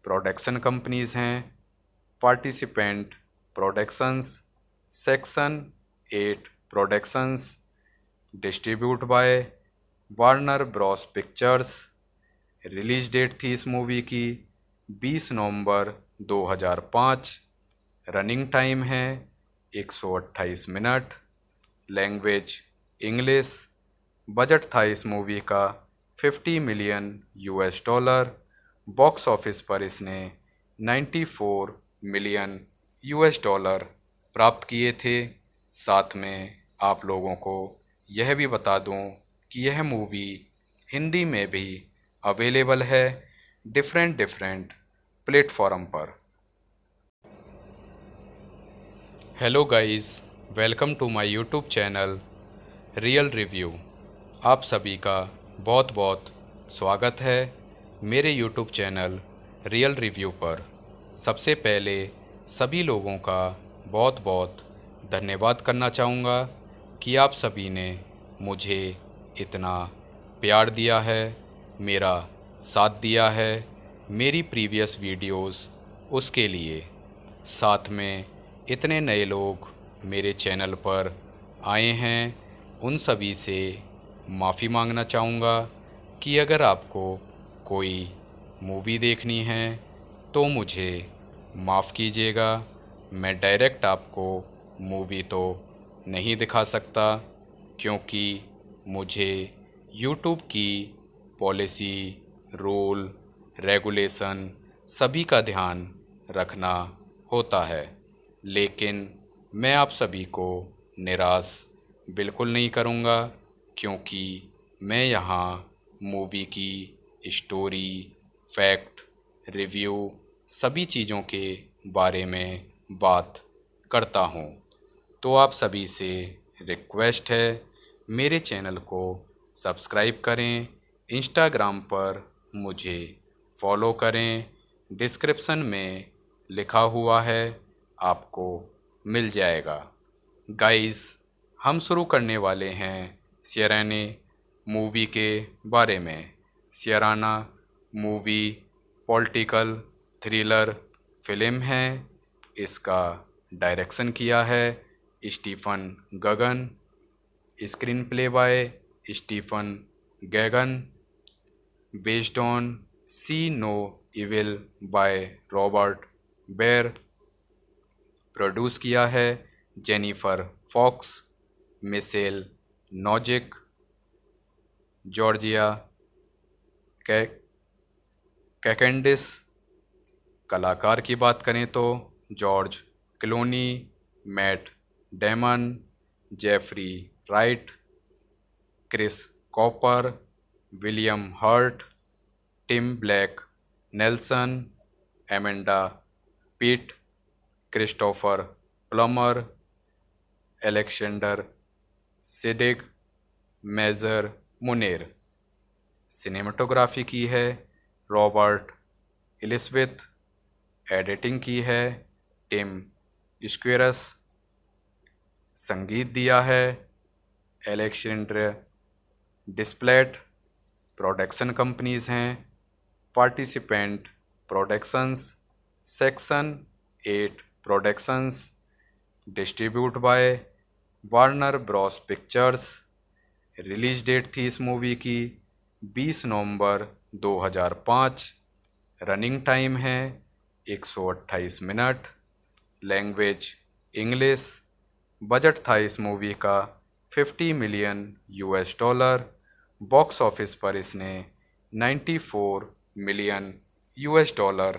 प्रोडक्शन कंपनीज हैं participant productions, section 8 productions. Distribute by Warner Bros pictures. Release date थी इस मूवी की 20 नवंबर 2005। रनिंग टाइम है 128 मिनट। Language English. बजट था इस मूवी का 50 million US dollar. Box office पर इसने 94 मिलियन यूएस डॉलर प्राप्त किए थे। साथ में आप लोगों को यह भी बता दूं कि यह मूवी हिंदी में भी अवेलेबल है डिफरेंट प्लेटफॉर्म पर। Hello guys, welcome to my YouTube channel real review. आप सभी का बहुत बहुत स्वागत है मेरे यूट्यूब चैनल रियल रिव्यू पर। सबसे पहले सभी लोगों का बहुत बहुत धन्यवाद करना चाहूँगा कि आप सभी ने मुझे इतना प्यार दिया है, मेरा साथ दिया है मेरी प्रीवियस वीडियोस उसके लिए। साथ में इतने नए लोग मेरे चैनल पर आए हैं, उन सभी से माफ़ी मांगना चाहूँगा कि अगर आपको कोई मूवी देखनी है तो मुझे माफ़ कीजिएगा। मैं डायरेक्ट आपको मूवी तो नहीं दिखा सकता, क्योंकि मुझे यूट्यूब की पॉलिसी, रूल, रेगुलेशन सभी का ध्यान रखना होता है। लेकिन मैं आप सभी को निराश बिल्कुल नहीं करूँगा, क्योंकि मैं यहाँ मूवी की स्टोरी, फैक्ट, रिव्यू सभी चीज़ों के बारे में बात करता हूँ। तो आप सभी से रिक्वेस्ट है, मेरे चैनल को सब्सक्राइब करें, इंस्टाग्राम पर मुझे फॉलो करें, डिस्क्रिप्शन में लिखा हुआ है, आपको मिल जाएगा। गाइस, हम शुरू करने वाले हैं सियाराना मूवी के बारे में। Syriana movie political thriller film है। इसका डायरेक्शन किया है Stephen Gaghan, screen play by Stephen Gaghan, based on C no evil by Robert Baer. Produce किया है Jennifer Fox, Michel Nozik, Georgia Kacandes. कलाकार की बात करें तो George Clooney, Matt Damon, Jeffrey Wright, Chris Cooper, William Hurt, Tim Blake Nelson, Amanda Peet, Christopher Plummer, Alexander Siddig, Mazhar Munir. Cinematography की है Robert एलिसविथ। Editing की है टिम स्क्वेरस। संगीत दिया है एलेक्जेंडर डिस्प्लेट। प्रोडक्शन कंपनीज हैं participant productions, section 8 productions. Distribute by Warner Bros pictures. Release date थी इस मूवी की 20 नवंबर 2005। रनिंग टाइम है 128 मिनट। Language English. बजट था इस मूवी का 50 million US dollar. Box office पर इसने 94 मिलियन यूएस डॉलर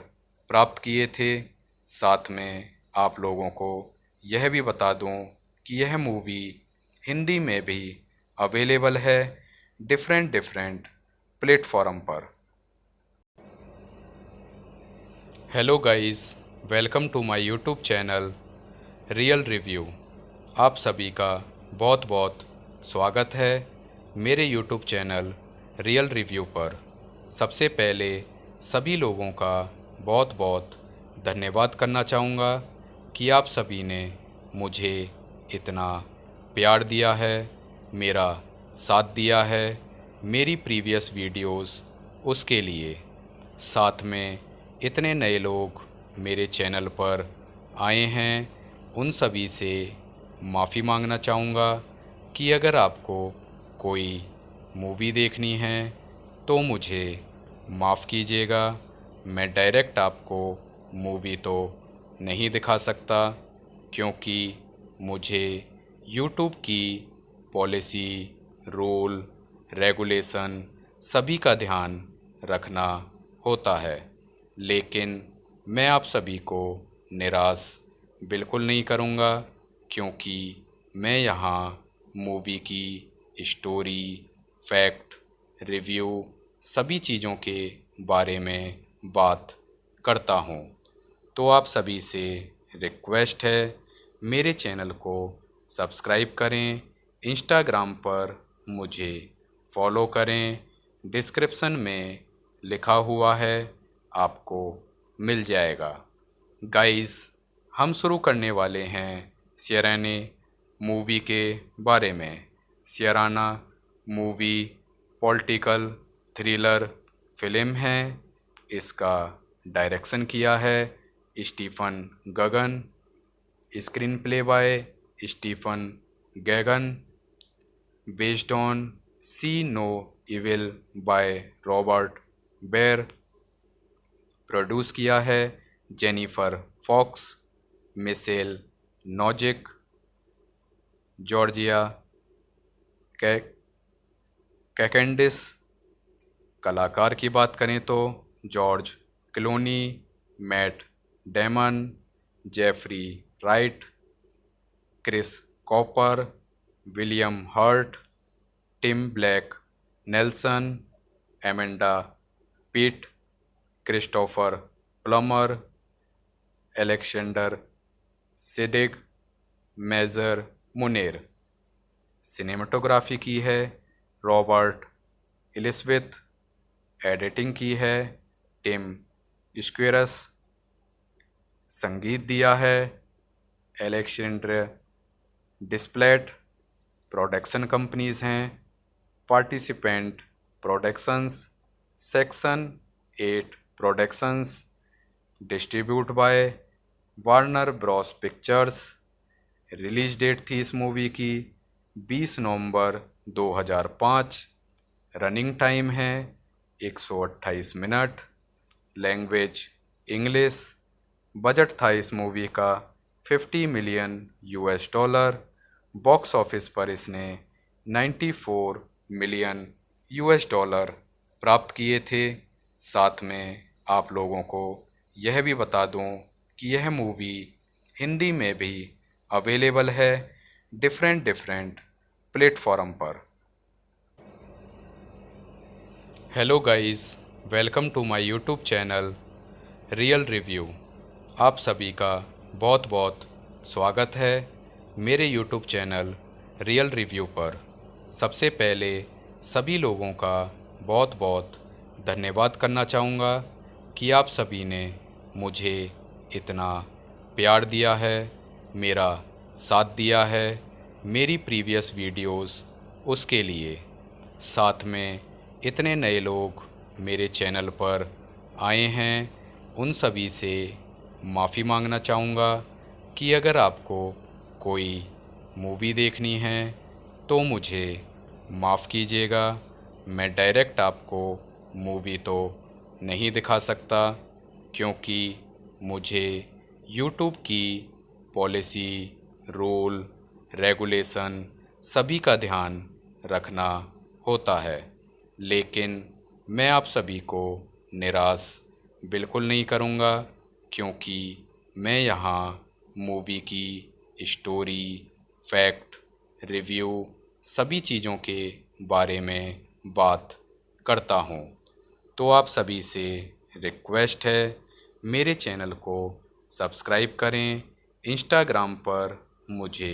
प्राप्त किए थे। साथ में आप लोगों को यह भी बता दूं कि यह मूवी हिंदी में भी अवेलेबल है डिफरेंट प्लेटफॉर्म पर। Hello guys, welcome to my YouTube channel real review. आप सभी का बहुत बहुत स्वागत है मेरे यूट्यूब चैनल रियल रिव्यू पर। सबसे पहले सभी लोगों का बहुत बहुत धन्यवाद करना चाहूँगा कि आप सभी ने मुझे इतना प्यार दिया है, मेरा साथ दिया है मेरी प्रीवियस वीडियोस उसके लिए। साथ में इतने नए लोग मेरे चैनल पर आए हैं, उन सभी से माफ़ी मांगना चाहूँगा कि अगर आपको कोई मूवी देखनी है तो मुझे माफ़ कीजिएगा। मैं डायरेक्ट आपको मूवी तो नहीं दिखा सकता, क्योंकि मुझे यूट्यूब की पॉलिसी, रूल, रेगुलेशन सभी का ध्यान रखना होता है। लेकिन मैं आप सभी को निराश बिल्कुल नहीं करूँगा, क्योंकि मैं यहाँ मूवी की स्टोरी, फैक्ट, रिव्यू सभी चीज़ों के बारे में बात करता हूँ। तो आप सभी से रिक्वेस्ट है, मेरे चैनल को सब्सक्राइब करें, इंस्टाग्राम पर मुझे फॉलो करें, डिस्क्रिप्शन में लिखा हुआ है, आपको मिल जाएगा। गाइस, हम शुरू करने वाले हैं सियराने मूवी के बारे में। Syriana movie political thriller film है। इसका डायरेक्शन किया है Stephen Gaghan, screen play by Stephen Gaghan, based on C no evil by Robert Baer, produce किया है Jennifer Fox, Michel Nozik, Georgia Kacandes. कलाकार की बात करें तो George Clooney, Matt Damon, Jeffrey Wright, Chris Cooper, William Hurt, Tim Blake Nelson, Amanda Peet, Christopher Plummer, Alexander Siddig, Mazhar Munir. Cinematography की है Robert एलिसविथ, editing की है टिम स्क्वेरस, संगीत दिया है एलेक्जेंडर डिस्प्लेट। प्रोडक्शन कंपनीज हैं participant productions, section 8 productions, distribute by Warner Bros pictures. Release date थी इस मूवी की 20 नवंबर 2005। रनिंग टाइम है 128 मिनट। Language English. बजट था इस मूवी का 50 million US dollar. Box office पर इसने 94 मिलियन US डॉलर प्राप्त किए थे। साथ में आप लोगों को यह भी बता दूं कि यह मूवी हिंदी में भी अवेलेबल है डिफरेंट प्लेटफॉर्म पर। Hello guys, welcome to my YouTube channel real review. आप सभी का बहुत बहुत स्वागत है मेरे यूट्यूब चैनल रियल रिव्यू पर। सबसे पहले सभी लोगों का बहुत बहुत धन्यवाद करना चाहूँगा कि आप सभी ने मुझे इतना प्यार दिया है, मेरा साथ दिया है मेरी प्रीवियस वीडियोस उसके लिए। साथ में इतने नए लोग मेरे चैनल पर आए हैं, उन सभी से माफ़ी मांगना चाहूँगा कि अगर आपको कोई मूवी देखनी है तो मुझे माफ़ कीजिएगा। मैं डायरेक्ट आपको मूवी तो नहीं दिखा सकता, क्योंकि मुझे यूट्यूब की पॉलिसी, रूल, रेगुलेशन सभी का ध्यान रखना होता है। लेकिन मैं आप सभी को निराश बिल्कुल नहीं करूँगा, क्योंकि मैं यहाँ मूवी की स्टोरी, फैक्ट, रिव्यू सभी चीज़ों के बारे में बात करता हूँ। तो आप सभी से रिक्वेस्ट है, मेरे चैनल को सब्सक्राइब करें, इंस्टाग्राम पर मुझे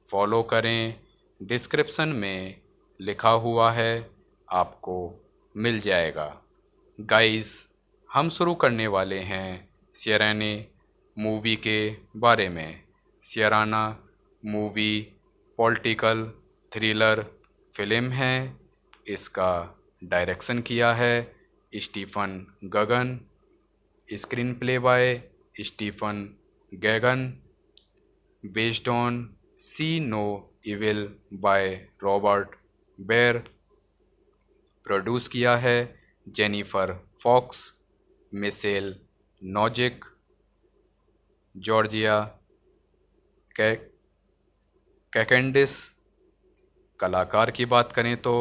फॉलो करें, डिस्क्रिप्शन में लिखा हुआ है, आपको मिल जाएगा। गाइस, हम शुरू करने वाले हैं सियराने मूवी के बारे में। Syriana movie political thriller film है। इसका डायरेक्शन किया है Stephen Gaghan, screen play by Stephen Gaghan, based on C no evil by Robert Baer, produce किया है Jennifer Fox, Michel Nozik, Georgia Kacandes. कलाकार की बात करें तो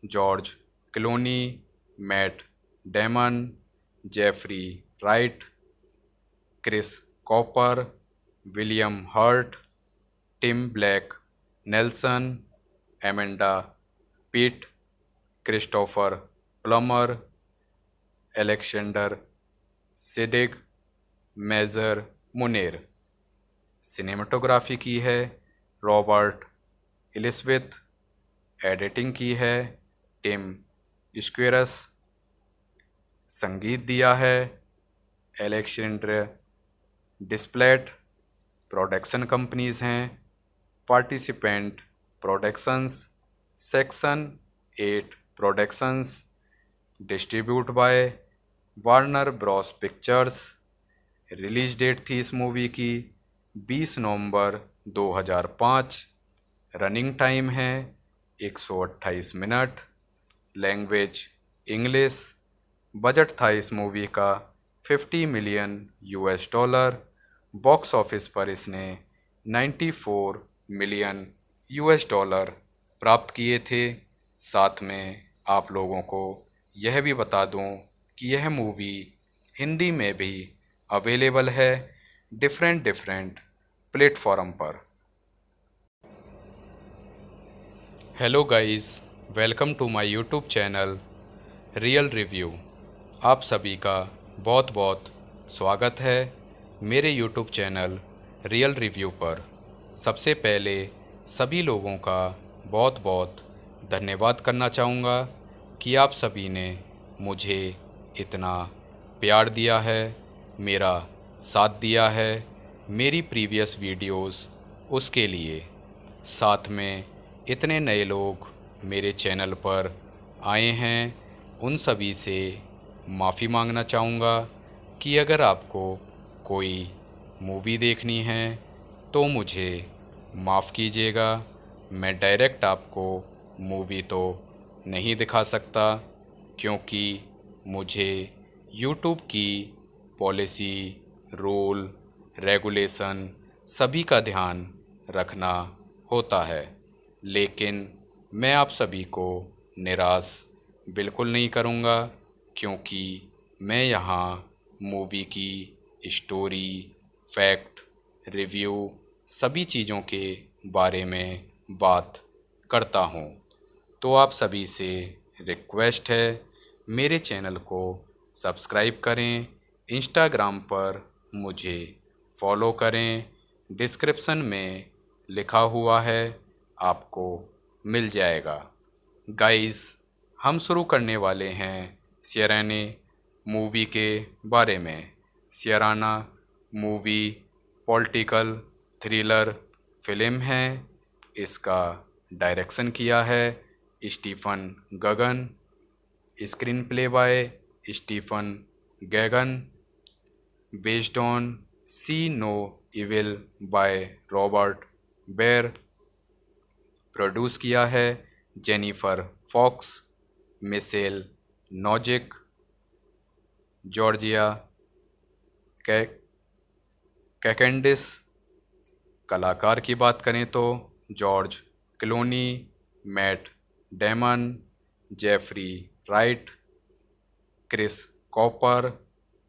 George Clooney, Matt Damon, Jeffrey Wright, Chris Cooper, William Hurt, Tim Blake Nelson, Amanda Peet, Christopher Plummer, Alexander Siddig, Mazhar Munir. Cinematography की है Robert एलिसविथ, editing की है टिम स्क्वेरस, संगीत दिया है एलेक्जेंडर डिस्प्लेट। प्रोडक्शन कंपनीज हैं participant productions, section 8 productions, distribute by Warner Bros pictures. Release date थी इस मूवी की 20 नवंबर 2005। रनिंग टाइम है 128 मिनट। Language English. बजट था इस मूवी का 50 million US dollar. Box office पर इसने 94 मिलियन यूएस डॉलर प्राप्त किए थे। साथ में आप लोगों को यह भी बता दूं कि यह मूवी हिंदी में भी अवेलेबल है डिफरेंट प्लेटफॉर्म पर। Hello guys, welcome to my YouTube channel real review. आप सभी का बहुत बहुत स्वागत है मेरे यूट्यूब चैनल रियल रिव्यू पर। सबसे पहले सभी लोगों का बहुत बहुत धन्यवाद करना चाहूँगा कि आप सभी ने मुझे इतना प्यार दिया है, मेरा साथ दिया है मेरी प्रीवियस वीडियोस उसके लिए। साथ में इतने नए लोग मेरे चैनल पर आए हैं, उन सभी से माफ़ी मांगना चाहूँगा कि अगर आपको कोई मूवी देखनी है तो मुझे माफ़ कीजिएगा। मैं डायरेक्ट आपको मूवी तो नहीं दिखा सकता, क्योंकि मुझे यूट्यूब की पॉलिसी, रूल, रेगुलेशन सभी का ध्यान रखना होता है। लेकिन मैं आप सभी को निराश बिल्कुल नहीं करूँगा, क्योंकि मैं यहाँ मूवी की स्टोरी, फैक्ट, रिव्यू सभी चीज़ों के बारे में बात करता हूँ। तो आप सभी से रिक्वेस्ट है, मेरे चैनल को सब्सक्राइब करें, इंस्टाग्राम पर मुझे फॉलो करें, डिस्क्रिप्शन में लिखा हुआ है, आपको मिल जाएगा। गाइस, हम शुरू करने वाले हैं सियराना मूवी के बारे में। Syriana movie political thriller film है। इसका डायरेक्शन किया है Stephen Gaghan, screen play by Stephen Gaghan, based on C no evil by Robert Baer, produce किया है Jennifer Fox, Michel Nozik, Georgia Kacandes. कलाकार की बात करें तो George Clooney, Matt Damon, Jeffrey Wright, Chris Cooper,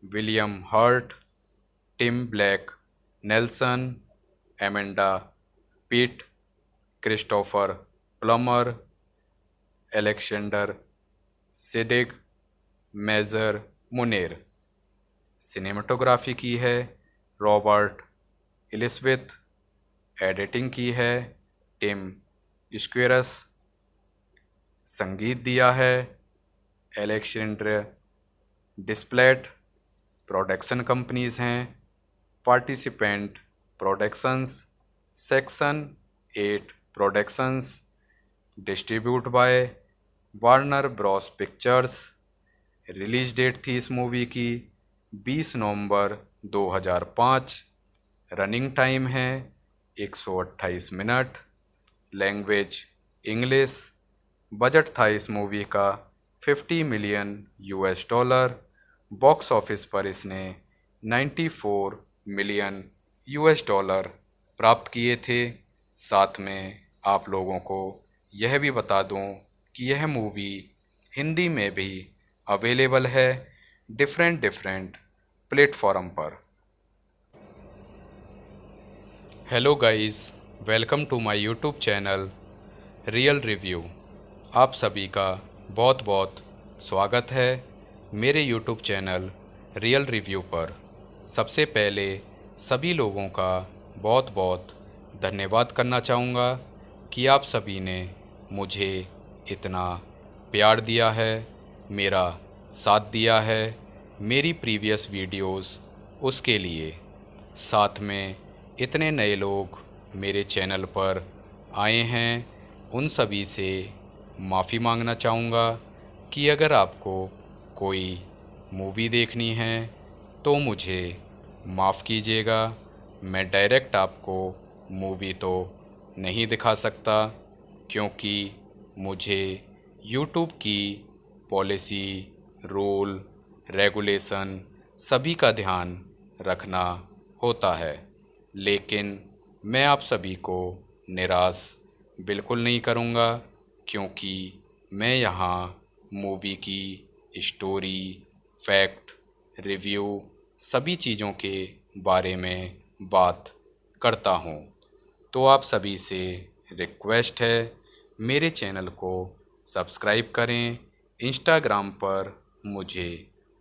William Hurt, Tim Blake Nelson, Amanda Peet, Christopher Plummer, Alexander Siddig, Mazhar Munir. Cinematography की है Robert एलिसविथ, editing की है टिम स्क्वेरस, संगीत दिया है एलेक्जेंडर डिस्प्लेट। प्रोडक्शन कंपनीज हैं participant productions, section 8 productions, distribute by Warner Bros pictures. Release date थी इस मूवी की 20 नवंबर 2005। रनिंग टाइम है 128 मिनट। Language English. बजट था इस मूवी का 50 million US dollar. Box office पर इसने 94 मिलियन US डॉलर प्राप्त किए थे। साथ में आप लोगों को यह भी बता दूं कि यह मूवी हिंदी में भी अवेलेबल है डिफरेंट प्लेटफॉर्म पर। Hello guys, welcome to my YouTube channel real review. आप सभी का बहुत बहुत स्वागत है मेरे यूट्यूब चैनल रियल रिव्यू पर। सबसे पहले सभी लोगों का बहुत बहुत धन्यवाद करना चाहूँगा कि आप सभी ने मुझे इतना प्यार दिया है, मेरा साथ दिया है मेरी प्रीवियस वीडियोस उसके लिए। साथ में इतने नए लोग मेरे चैनल पर आए हैं, उन सभी से माफ़ी मांगना चाहूँगा कि अगर आपको कोई मूवी देखनी है तो मुझे माफ़ कीजिएगा। मैं डायरेक्ट आपको मूवी तो नहीं दिखा सकता, क्योंकि मुझे यूट्यूब की पॉलिसी, रूल, रेगुलेशन सभी का ध्यान रखना होता है। लेकिन मैं आप सभी को निराश बिल्कुल नहीं करूँगा, क्योंकि मैं यहाँ मूवी की स्टोरी, फैक्ट, रिव्यू सभी चीज़ों के बारे में बात करता हूँ। तो आप सभी से रिक्वेस्ट है, मेरे चैनल को सब्सक्राइब करें, इंस्टाग्राम पर मुझे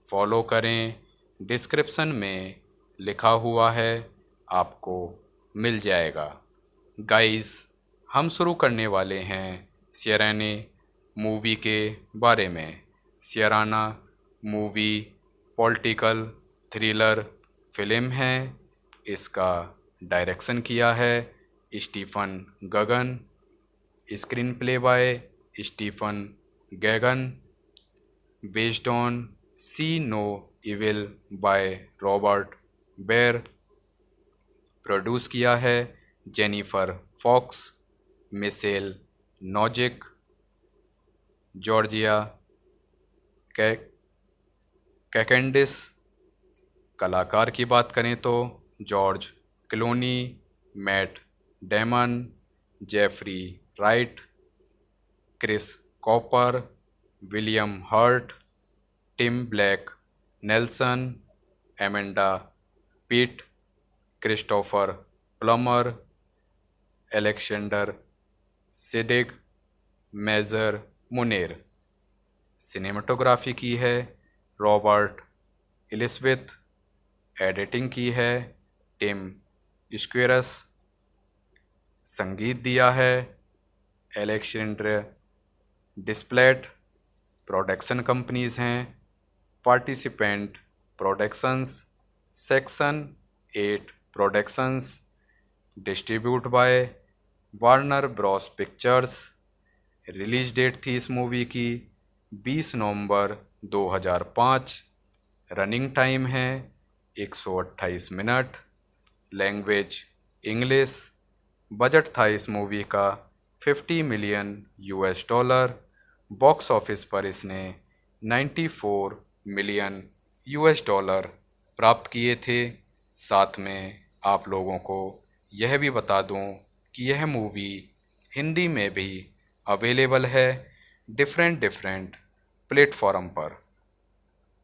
फॉलो करें, डिस्क्रिप्शन में लिखा हुआ है, आपको मिल जाएगा। गाइस, हम शुरू करने वाले हैं सियराना मूवी के बारे में। Syriana movie political thriller film है। इसका डायरेक्शन किया है Stephen Gaghan, screen play by Stephen Gaghan, based on C no evil by Robert Baer. Produce किया है Jennifer Fox, Michel Nozik, Georgia Kacandes. कलाकार की बात करें तो George Clooney, Matt Damon, Jeffrey Wright, Chris Cooper, William Hurt, Tim Blake Nelson, Amanda Peet, Christopher Plummer, Alexander Siddig, Mazhar Munir. Cinematography की है Robert एलिसविथ। Editing की है टिम स्क्वेरस। संगीत दिया है एलेक्जेंडर डिस्प्लेट। प्रोडक्शन कंपनीज हैं participant productions, section 8 productions. Distribute by Warner Bros pictures. Release date थी इस मूवी की 20 नवंबर 2005। रनिंग टाइम है 128 मिनट। Language English. बजट था इस मूवी का 50 million US dollar. Box office पर इसने 94 मिलियन US डॉलर प्राप्त किए थे। साथ में आप लोगों को यह भी बता दूं कि यह मूवी हिंदी में भी अवेलेबल है डिफरेंट प्लेटफॉर्म पर।